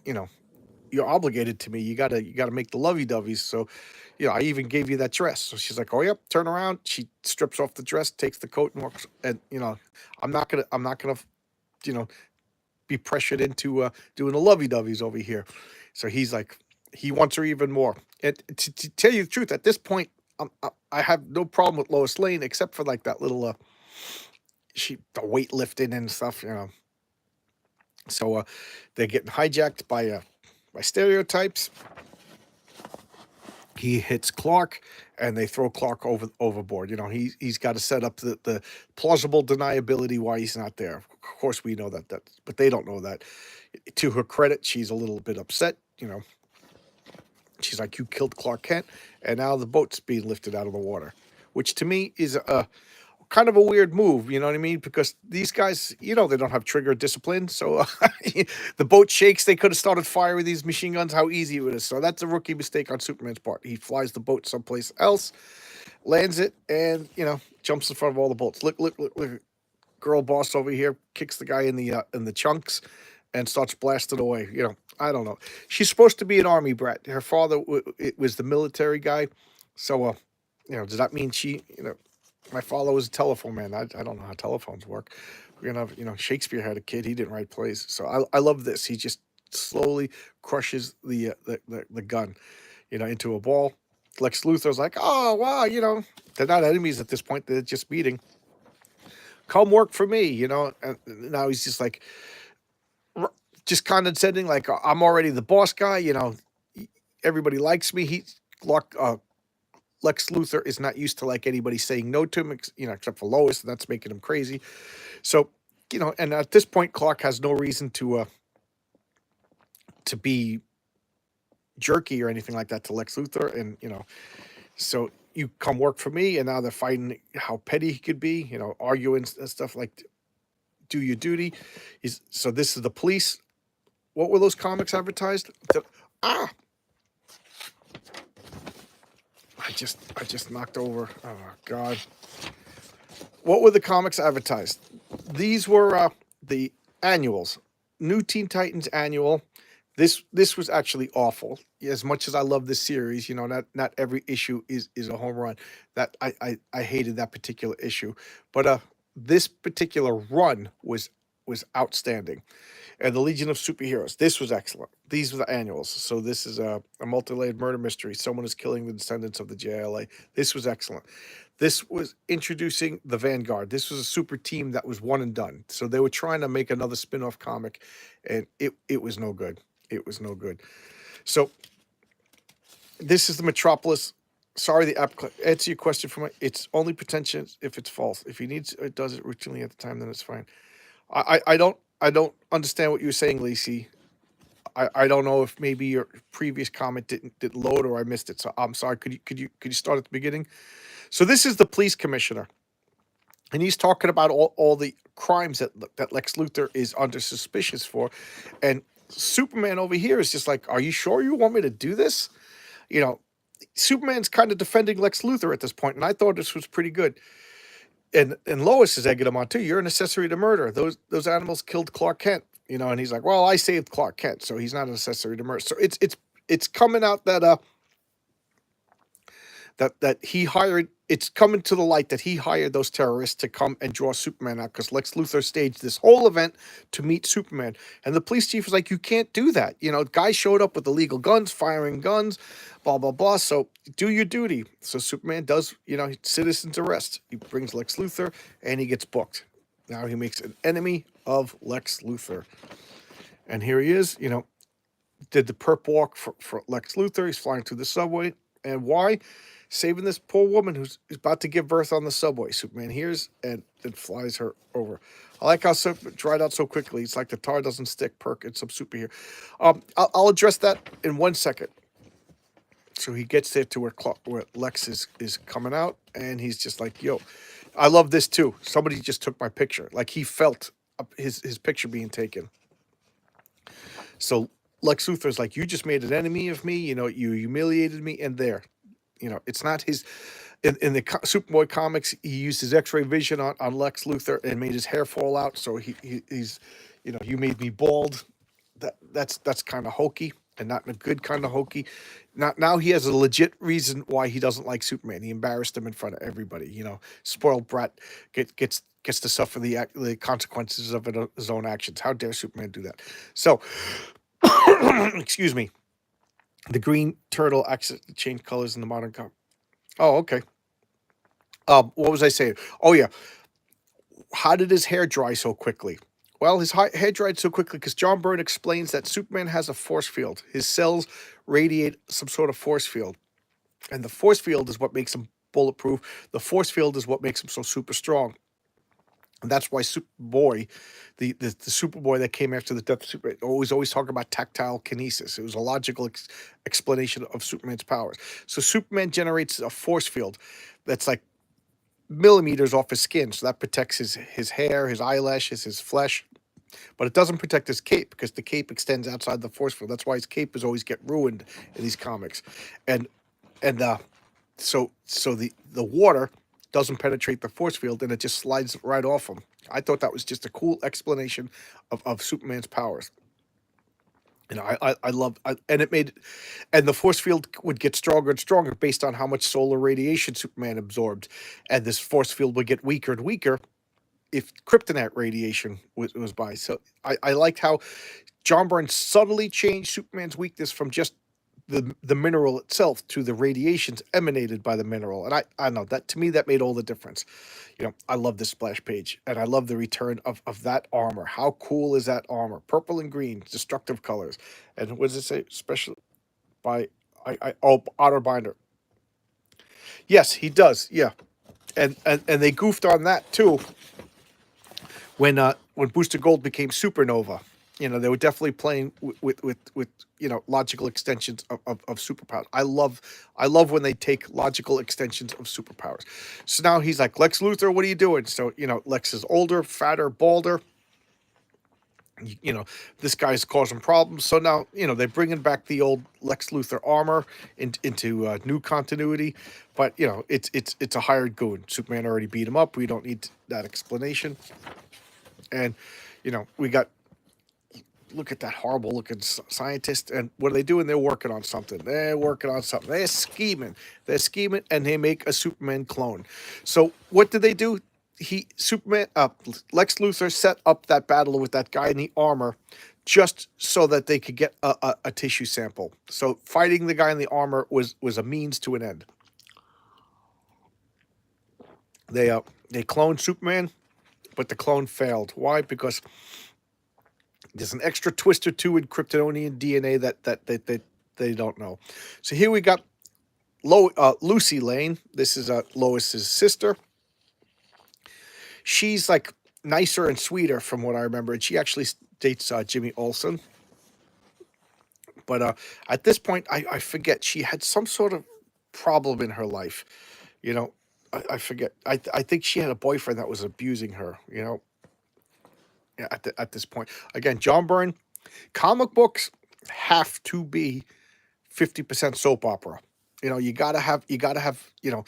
you're obligated to me. You gotta make the lovey-doveys. So, I even gave you that dress. So she's like, oh, yep, turn around. She strips off the dress, takes the coat, and walks. And, I'm not gonna, be pressured into doing the lovey-doveys over here. So he's like, he wants her even more. And to tell you the truth, at this point, I have no problem with Lois Lane, except for like that little the weightlifting and stuff. So they're getting hijacked by stereotypes. He hits Clark, and they throw Clark overboard. He's got to set up the plausible deniability why he's not there. Of course, we know that, but they don't know that. To her credit, she's a little bit upset. She's like, you killed Clark Kent, and now the boat's being lifted out of the water, which to me is a kind of a weird move, you know what I mean? Because these guys, they don't have trigger discipline. So the boat shakes. They could have started firing these machine guns, how easy it is. So that's a rookie mistake on Superman's part. He flies the boat someplace else, lands it, and, jumps in front of all the boats. Look. Girl boss over here kicks the guy in the chunks and starts blasting away. I don't know. She's supposed to be an army brat. Her father was the military guy. So, does that mean she, my father was a telephone man. I don't know how telephones work. We're going to have, Shakespeare had a kid. He didn't write plays. So I love this. He just slowly crushes the gun, into a ball. Lex Luthor's like, oh, wow, they're not enemies at this point. They're just meeting. Come work for me, and now he's just like, just condescending, like, I'm already the boss guy, everybody likes me. Lex Luthor is not used to like anybody saying no to him, except for Lois, and that's making him crazy. So, and at this point, Clark has no reason to be jerky or anything like that to Lex Luthor, and so you come work for me, and now they're fighting how petty he could be, arguing and stuff like, do your duty. So this is the police. What were those comics advertised? I just knocked over. Oh God. What were the comics advertised? These were the annuals. New Teen Titans annual, This was actually awful. As much as I love this series, not every issue is a home run. That I hated that particular issue, but this particular run was outstanding. And the Legion of Superheroes. This was excellent. These were the annuals. So this is a multi-layered murder mystery. Someone is killing the descendants of the JLA. This was excellent. This was introducing the Vanguard. This was a super team that was one and done. So they were trying to make another spin-off comic, and it was no good. It was no good. So this is the Metropolis. Sorry, the app. Answer your question for me. It's only pretentious if it's false. If he needs, it does it routinely at the time, then it's fine. I don't understand what you were saying, Lacey. I don't know if maybe your previous comment didn't load or I missed it. So I'm sorry. Could you start at the beginning? So this is the police commissioner, and he's talking about all the crimes that Lex Luthor is under suspicious for, and Superman over here is just like, "Are you sure you want me to do this?" You know, Superman's kind of defending Lex Luthor at this point, and I thought this was pretty good. And Lois is egging him on too. You're an accessory to murder. Those animals killed Clark Kent. And he's like, well, I saved Clark Kent, so he's not an accessory to murder. So it's coming out that he hired. It's coming to the light that he hired those terrorists to come and draw Superman out because Lex Luthor staged this whole event to meet Superman. And the police chief was like, you can't do that. Guy showed up with illegal guns, firing guns, blah, blah, blah. So do your duty. So Superman does, citizen's arrest. He brings Lex Luthor and he gets booked. Now he makes an enemy of Lex Luthor. And here he is, did the perp walk for Lex Luthor. He's flying through the subway. And why? Saving this poor woman who's about to give birth on the subway. Superman hears and flies her over. I like how Superman dried out so quickly. It's like the tar doesn't stick perk in some superhero. I'll address that in 1 second. So he gets there to where Lex is coming out, and he's just like, yo, I love this too. Somebody just took my picture. Like he felt his picture being taken. So Lex Luthor's like, you just made an enemy of me. You humiliated me. And there, it's not his. In the Superboy comics, he used his X-ray vision on Lex Luthor and made his hair fall out. So he's, you made me bald. That's kind of hokey and not in a good kind of hokey. Now he has a legit reason why he doesn't like Superman. He embarrassed him in front of everybody. Spoiled brat gets to suffer the consequences of his own actions. How dare Superman do that? So, excuse me. The Green Turtle accident changed colors in the modern comic. Oh, okay. What was I saying? Oh, yeah. How did his hair dry so quickly? Well, his hair dried so quickly because John Byrne explains that Superman has a force field. His cells radiate some sort of force field. And the force field is what makes him bulletproof. The force field is what makes him so super strong. And that's why Superboy, the Superboy that came after the death of Superman, always talking about tactile kinesis. It was a logical explanation of Superman's powers. So Superman generates a force field that's like millimeters off his skin. So that protects his hair, his eyelashes, his flesh. But it doesn't protect his cape because the cape extends outside the force field. That's why his cape is always get ruined in these comics. And so the water doesn't penetrate the force field and it just slides right off him. I thought that was just a cool explanation of Superman's powers. I loved, and it made, and the force field would get stronger and stronger based on how much solar radiation Superman absorbed, and this force field would get weaker and weaker if kryptonite radiation was by. So I liked how John Byrne subtly changed Superman's weakness from just the mineral itself to the radiations emanated by the mineral. And I know that to me that made all the difference. I love this splash page and I love the return of that armor. How cool is that armor? Purple and green, destructive colors. And what does it say? Special by Otter Binder. Yes, he does. Yeah. And they goofed on that too when Booster Gold became Supernova. They were definitely playing with logical extensions of superpowers. I love when they take logical extensions of superpowers. So now he's like, Lex Luthor, what are you doing? So, Lex is older, fatter, balder. This guy's causing problems. So now, they're bringing back the old Lex Luthor armor into new continuity. But, it's a hired goon. Superman already beat him up. We don't need that explanation. And, we got look at that horrible looking scientist. And what are they doing? They're working on something. They're working on something. They're scheming. They're scheming, and they make a Superman clone. So what did they do? Lex Luthor set up that battle with that guy in the armor just so that they could get a tissue sample. So fighting the guy in the armor was a means to an end. They cloned Superman, but the clone failed. Why? Because there's an extra twist or two in Kryptonian DNA that they don't know. So here we got Lucy Lane. This is Lois's sister. She's like nicer and sweeter from what I remember, and she actually dates Jimmy Olsen. But at this point, I forget, she had some sort of problem in her life. You know, I forget. I think she had a boyfriend that was abusing her. You know, yeah, at this point, again, John Byrne, comic books have to be 50% soap opera. You know, you gotta have you know,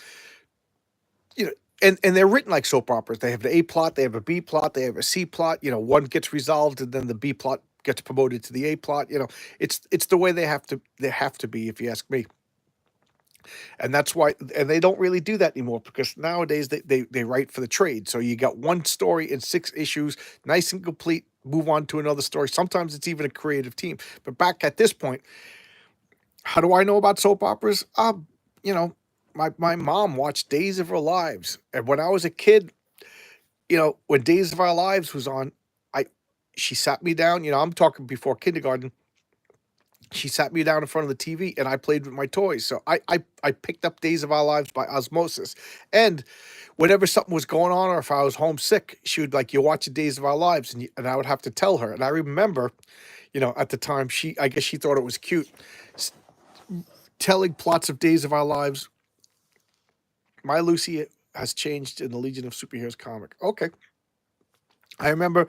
and they're written like soap operas. They have the A plot, they have a B plot, they have a C plot. You know, one gets resolved, and then the B plot gets promoted to the A plot. You know, it's the way they have to be, if you ask me. And that's why, and they don't really do that anymore, because nowadays they write for the trade. So you got one story in 6 issues, nice and complete. Move on to another story. Sometimes it's even a creative team. But back at this point, how do I know about soap operas? You know, my mom watched Days of Our Lives, and when I was a kid, you know, when Days of Our Lives was on, I she sat me down. You know, I'm talking before kindergarten. She sat me down in front of the TV, and I played with my toys. So I picked up Days of Our Lives by osmosis. And whenever something was going on, or if I was homesick, she would like, "You watching Days of Our Lives," and I would have to tell her. And I remember, you know, at the time, I guess she thought it was cute, s- telling plots of Days of Our Lives. My Lucy has changed in the Legion of Superheroes comic. Okay. I remember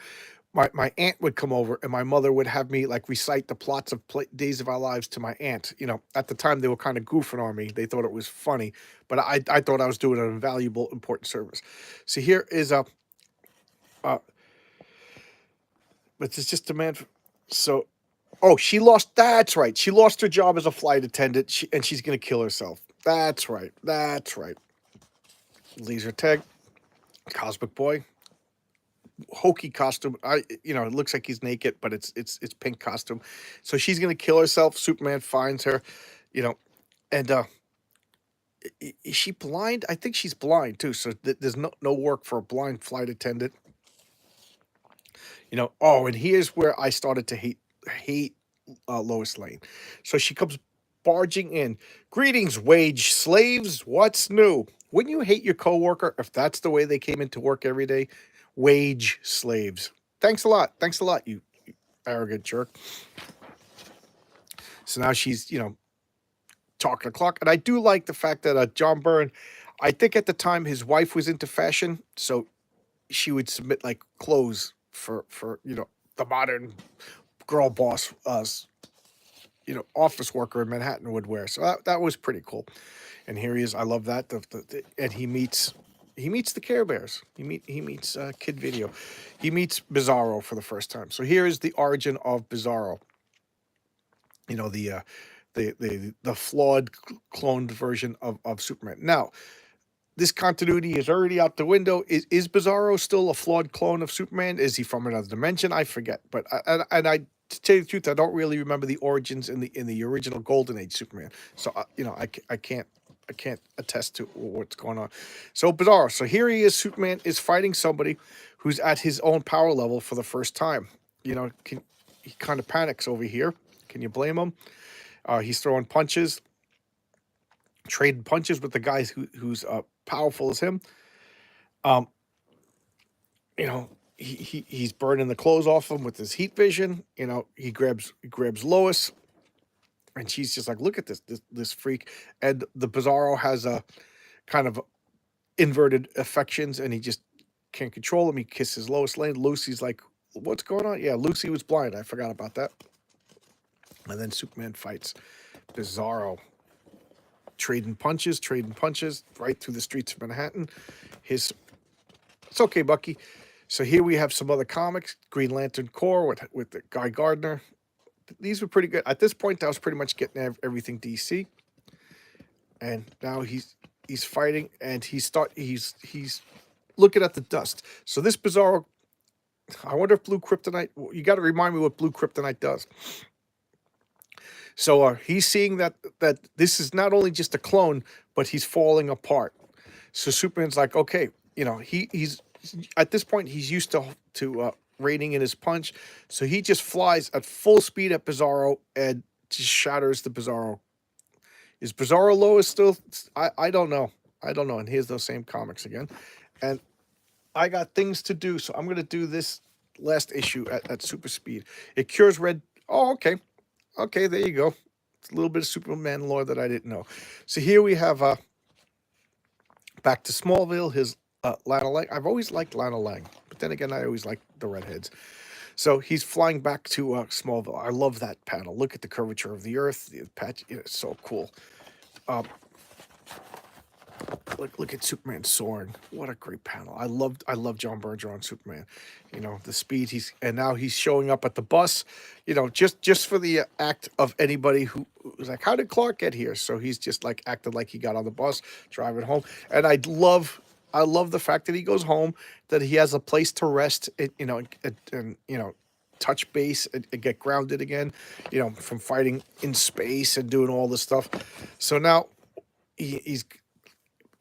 my aunt would come over, and my mother would have me like recite the plots of Days of Our Lives to my aunt. You know, at the time they were kind of goofing on me. They thought it was funny, but I thought I was doing an invaluable, important service. So here is uh but it's just a man. So, oh, she lost. That's right. She lost her job as a flight attendant, and she's gonna kill herself. That's right. That's right. Laser tag, Cosmic Boy, hokey costume. It looks like he's naked, but it's pink costume. So she's gonna kill herself. Superman finds her, you know, and is she blind? I think she's blind too. So there's no work for a blind flight attendant. You know. Oh, and here's where I started to hate Lois Lane. So she comes barging in. Greetings, wage slaves. What's new? Wouldn't you hate your coworker if that's the way they came into work every day? Wage slaves. Thanks a lot. Thanks a lot, you arrogant jerk. So now she's, talking a clock. And I do like the fact that John Byrne, I think at the time his wife was into fashion. So she would submit like clothes for the modern girl boss, office worker in Manhattan would wear. So that was pretty cool. And here he is. I love that. And he meets the Care Bears. He meets Kid Video. He meets Bizarro for the first time. So here is the origin of Bizarro. You know, the flawed cloned version of Superman. Now, this continuity is already out the window. Is Bizarro still a flawed clone of Superman? Is he from another dimension? I forget. But to tell you the truth, I don't really remember the origins in the original Golden Age Superman. So I can't attest to what's going on. So Bizarro. So here he is. Superman is fighting somebody who's at his own power level for the first time. He kind of panics over here. Can you blame him? He's throwing punches, trading punches with the guys who's powerful as him. Um, you know, he's burning the clothes off him with his heat vision. He grabs Lois, and she's just like, "Look at this freak." And the Bizarro has a kind of inverted affections, and he just can't control him. He kisses Lois Lane. Lucy's like, "What's going on?" Yeah, Lucy was blind. I forgot about that. And then Superman fights Bizarro, trading punches right through the streets of Manhattan. It's okay, Bucky. So here we have some other comics, Green Lantern Corps with the Guy Gardner. These were pretty good. At this point, I was pretty much getting everything DC, and now he's fighting, and he's looking at the dust. So this Bizarro, I wonder if blue kryptonite. You got to remind me what blue kryptonite does. So he's seeing that this is not only just a clone, but he's falling apart. So Superman's like, okay, he's at this point he's used to reining in his punch, so he just flies at full speed at Bizarro and just shatters the Bizarro. Is Bizarro Lois still? I don't know. I don't know. And here's those same comics again, and I got things to do, so I'm gonna do this last issue at super speed. It cures red. Oh, okay. Okay, there you go. It's a little bit of Superman lore that I didn't know. So here we have back to Smallville, his Lana Lang. I've always liked Lana Lang, but then again, I always liked the redheads. So he's flying back to Smallville. I love that panel. Look at the curvature of the Earth. The patch, it's so cool. Look at Superman soaring. What a great panel. I love John Byrne drawing Superman. The speed and now he's showing up at the bus, just for the act of anybody who was like, how did Clark get here? So he's just like acted like he got on the bus, driving home. And I love the fact that he goes home, that he has a place to rest, and touch base and get grounded again, from fighting in space and doing all this stuff. So now he's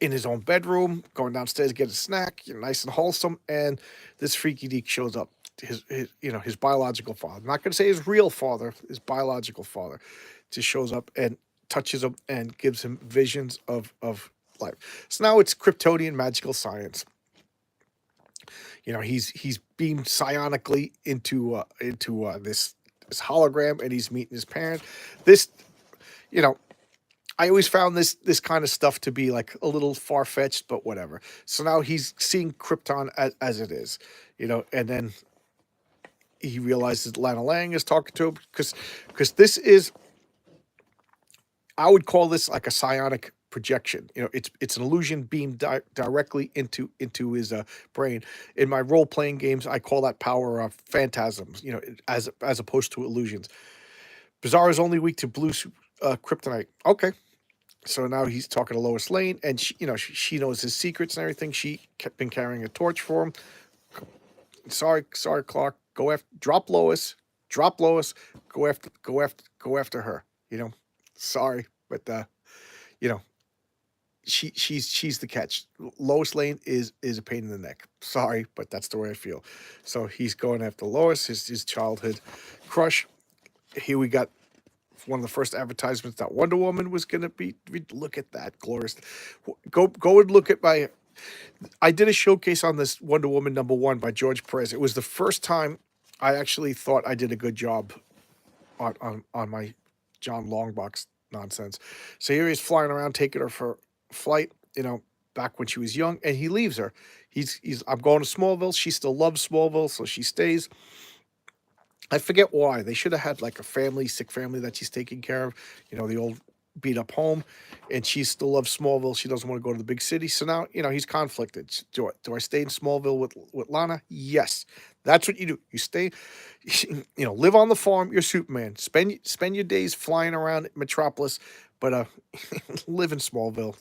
in his own bedroom, going downstairs to get a snack, nice and wholesome, and this freaky deek shows up. His biological father. I'm not going to say his real father, his biological father, just shows up and touches him and gives him visions of life. So now it's Kryptonian magical science. He's beamed psionically into this hologram, and he's meeting his parents. This, I always found this kind of stuff to be like a little far fetched, but whatever. So now he's seeing Krypton as it is, and then he realizes Lana Lang is talking to him because this is, I would call this like a psionic projection. It's an illusion beamed directly into his brain. In my role playing games, I call that power phantasms. As opposed to illusions. Bizarro is only weak to blue kryptonite. Okay. So now he's talking to Lois Lane, and she knows his secrets and everything. She kept been carrying a torch for him. Sorry, Clark. Drop Lois. Go after her. Sorry, but she's the catch. Lois Lane is a pain in the neck. Sorry, but that's the way I feel. So he's going after Lois, his childhood crush. Here we got one of the first advertisements that Wonder Woman was going to be. Look at that, glorious. Go and look at I did a showcase on this Wonder Woman #1 by George Perez. It was the first time I actually thought I did a good job on my John Longbox nonsense. So here he's flying around, taking her for flight, back when she was young, and he leaves her. I'm going to Smallville. She still loves Smallville, so she stays. I forget why. They should have had like a sick family that she's taking care of, the old beat up home, and she still loves Smallville. She doesn't want to go to the big city. So now, he's conflicted. Do I stay in Smallville with Lana? Yes. That's what you do. You stay, live on the farm. You're Superman. Spend your days flying around Metropolis, but live in Smallville.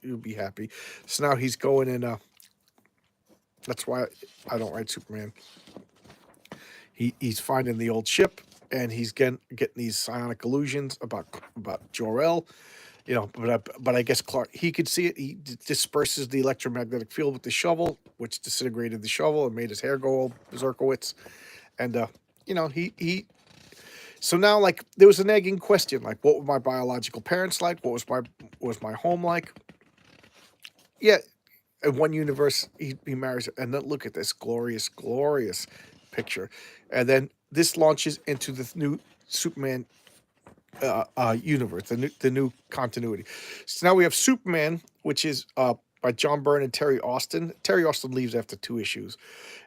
You'll be happy. So now he's going in. That's why I don't write Superman. He's finding the old ship, and he's getting these psionic illusions about Jor-El, but I guess Clark, he could see it. He disperses the electromagnetic field with the shovel, which disintegrated the shovel and made his hair go all berserkowitz. And he so now, like, there was a nagging question, like, what were my biological parents like? What was my home like? Yeah, in one universe he marries her, and then look at this glorious picture, and then this launches into the new Superman universe, the new continuity. So now we have Superman, which is by John Byrne and Terry Austin. Terry Austin leaves after 2 issues,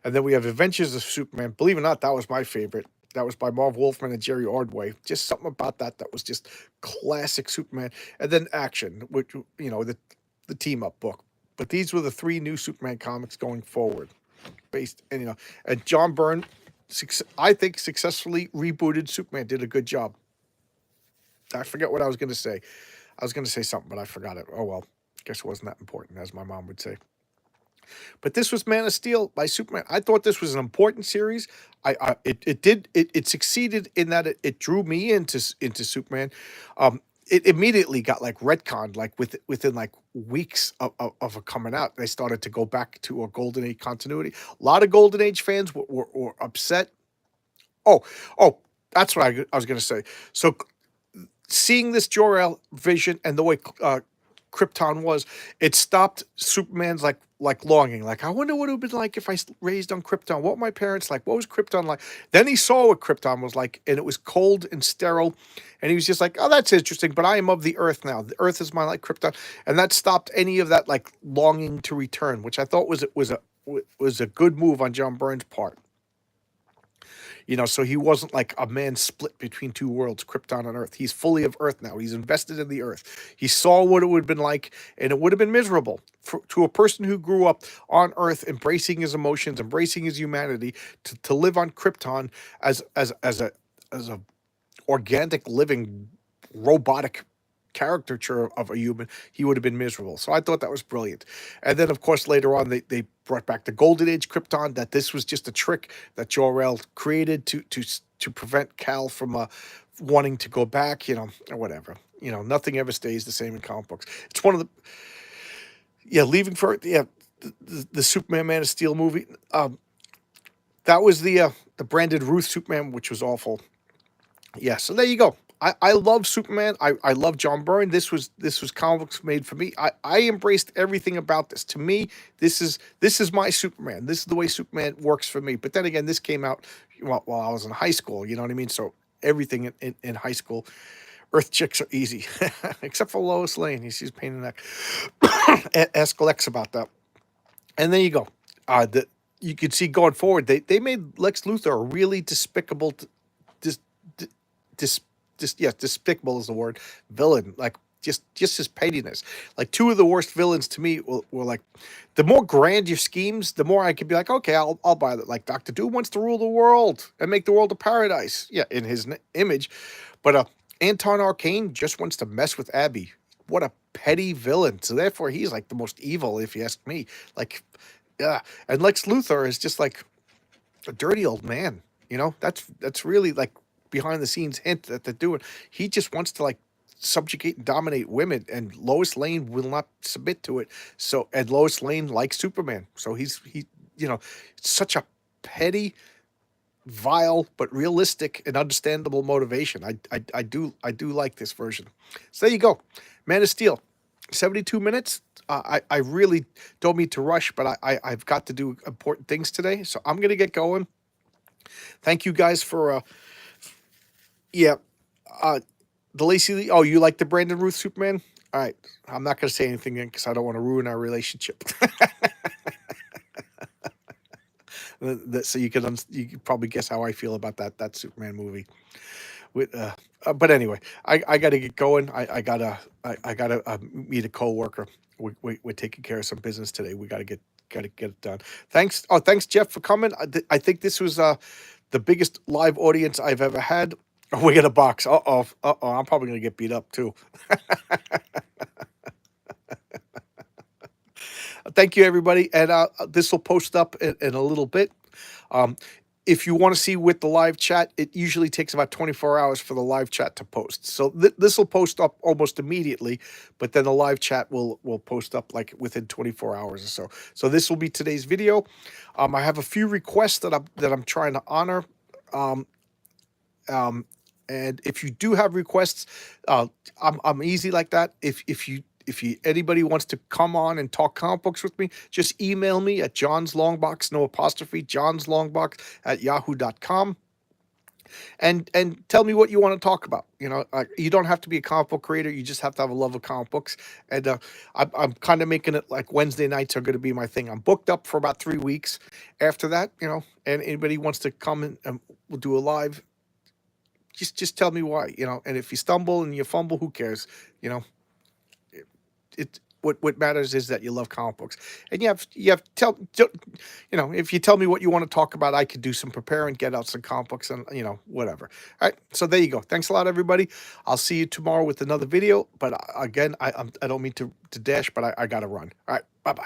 and then we have Adventures of Superman. Believe it or not, that was my favorite. That was by Marv Wolfman and Jerry Ordway. Just something about that was just classic Superman. And then Action, which the team up book. But these were the 3 new Superman comics going forward. based, and and John Byrne, I think successfully rebooted Superman. Did a good job. I forget what I was going to say. I was going to say something, but I forgot it. Oh well, guess it wasn't that important, as my mom would say. But this was Man of Steel by Superman. I thought this was an important series. It succeeded in that it drew me into Superman. It immediately got like retconned, like within like weeks of it coming out. They started to go back to a Golden Age continuity. A lot of Golden Age fans were upset. Oh, oh, that's what I was going to say. So seeing this Jor-El vision and the way Krypton was, it stopped Superman's like longing. Like, I wonder what it would have been like if I raised on Krypton. What were my parents like? What was Krypton like? Then he saw what Krypton was like, and it was cold and sterile. And he was just like, oh, that's interesting, but I am of the Earth now. The Earth is my like Krypton. And that stopped any of that like longing to return, which I thought was a good move on John Byrne's part. So he wasn't like a man split between two worlds, Krypton and Earth. He's fully of Earth now. He's invested in the Earth. He saw what it would have been like, and it would have been miserable to a person who grew up on Earth, embracing his emotions, embracing his humanity, to live on Krypton as a organic, living, robotic caricature of a human. He would have been miserable. So I thought that was brilliant. And then, of course, later on, they brought back the Golden Age Krypton, that this was just a trick that Jor-El created to prevent Kal from wanting to go back, or whatever. Nothing ever stays the same in comic books. It's one of leaving for, the Superman Man of Steel movie. That was the branded Ruth Superman, which was awful. Yeah, so there you go. I love Superman. I love John Byrne. This was comics made for me. I embraced everything about this. To me, this is my Superman. This is the way Superman works for me. But then again, this came out while I was in high school. You know what I mean? So everything in high school, Earth chicks are easy, except for Lois Lane. She's a pain in the neck. Ask Lex about that. And there you go. You can see going forward, they made Lex Luthor a really despicable, despicable is the word, villain. Like just his pettiness. Like two of the worst villains to me were like, the more grand your schemes, the more I could be like, okay, I'll buy that. Like Doctor Doom wants to rule the world and make the world a paradise. Yeah, in his image, but Anton Arcane just wants to mess with Abby. What a petty villain. So therefore, he's like the most evil, if you ask me. Like, yeah, and Lex Luthor is just like a dirty old man. That's really like behind the scenes hint that they're doing. He just wants to like subjugate and dominate women, and Lois Lane will not submit to it. So, and Lois Lane likes Superman. So he such a petty, vile, but realistic and understandable motivation. I do like this version. So there you go. Man of Steel, 72 minutes. I really don't mean to rush, but I've got to do important things today. So I'm going to get going. Thank you guys for, the Lacey Lee. Oh, you like the Brandon Ruth Superman? All right. I'm not going to say anything again because I don't want to ruin our relationship. So you can probably guess how I feel about that Superman movie. But anyway, I got to get going. I gotta meet a coworker. We're taking care of some business today. We got to get it done. Thanks. Oh, thanks, Jeff, for coming. I think this was the biggest live audience I've ever had. Oh, we got a box. I'm probably gonna get beat up too. Thank you, everybody, and this will post up in a little bit. If you want to see with the live chat, it usually takes about 24 hours for the live chat to post. So this will post up almost immediately, but then the live chat will post up like within 24 hours or so. So this will be today's video. I have a few requests that I'm trying to honor. And if you do have requests, I'm easy like that. If anybody wants to come on and talk comic books with me, just email me at johnslongbox, no apostrophe, johnslongbox at yahoo.com. And tell me what you want to talk about. You don't have to be a comic book creator. You just have to have a love of comic books. And I'm kind of making it like Wednesday nights are going to be my thing. I'm booked up for about 3 weeks. After that, and anybody wants to come and we'll do a live, just tell me why, and if you stumble and you fumble, who cares? It What matters is that you love comic books, and you have if you tell me what you want to talk about, I could do some preparing, get out some comic books, and whatever. All right, so there you go. Thanks a lot, everybody. I'll see you tomorrow with another video. But again, I don't mean to dash, but I got to run. All right, bye bye.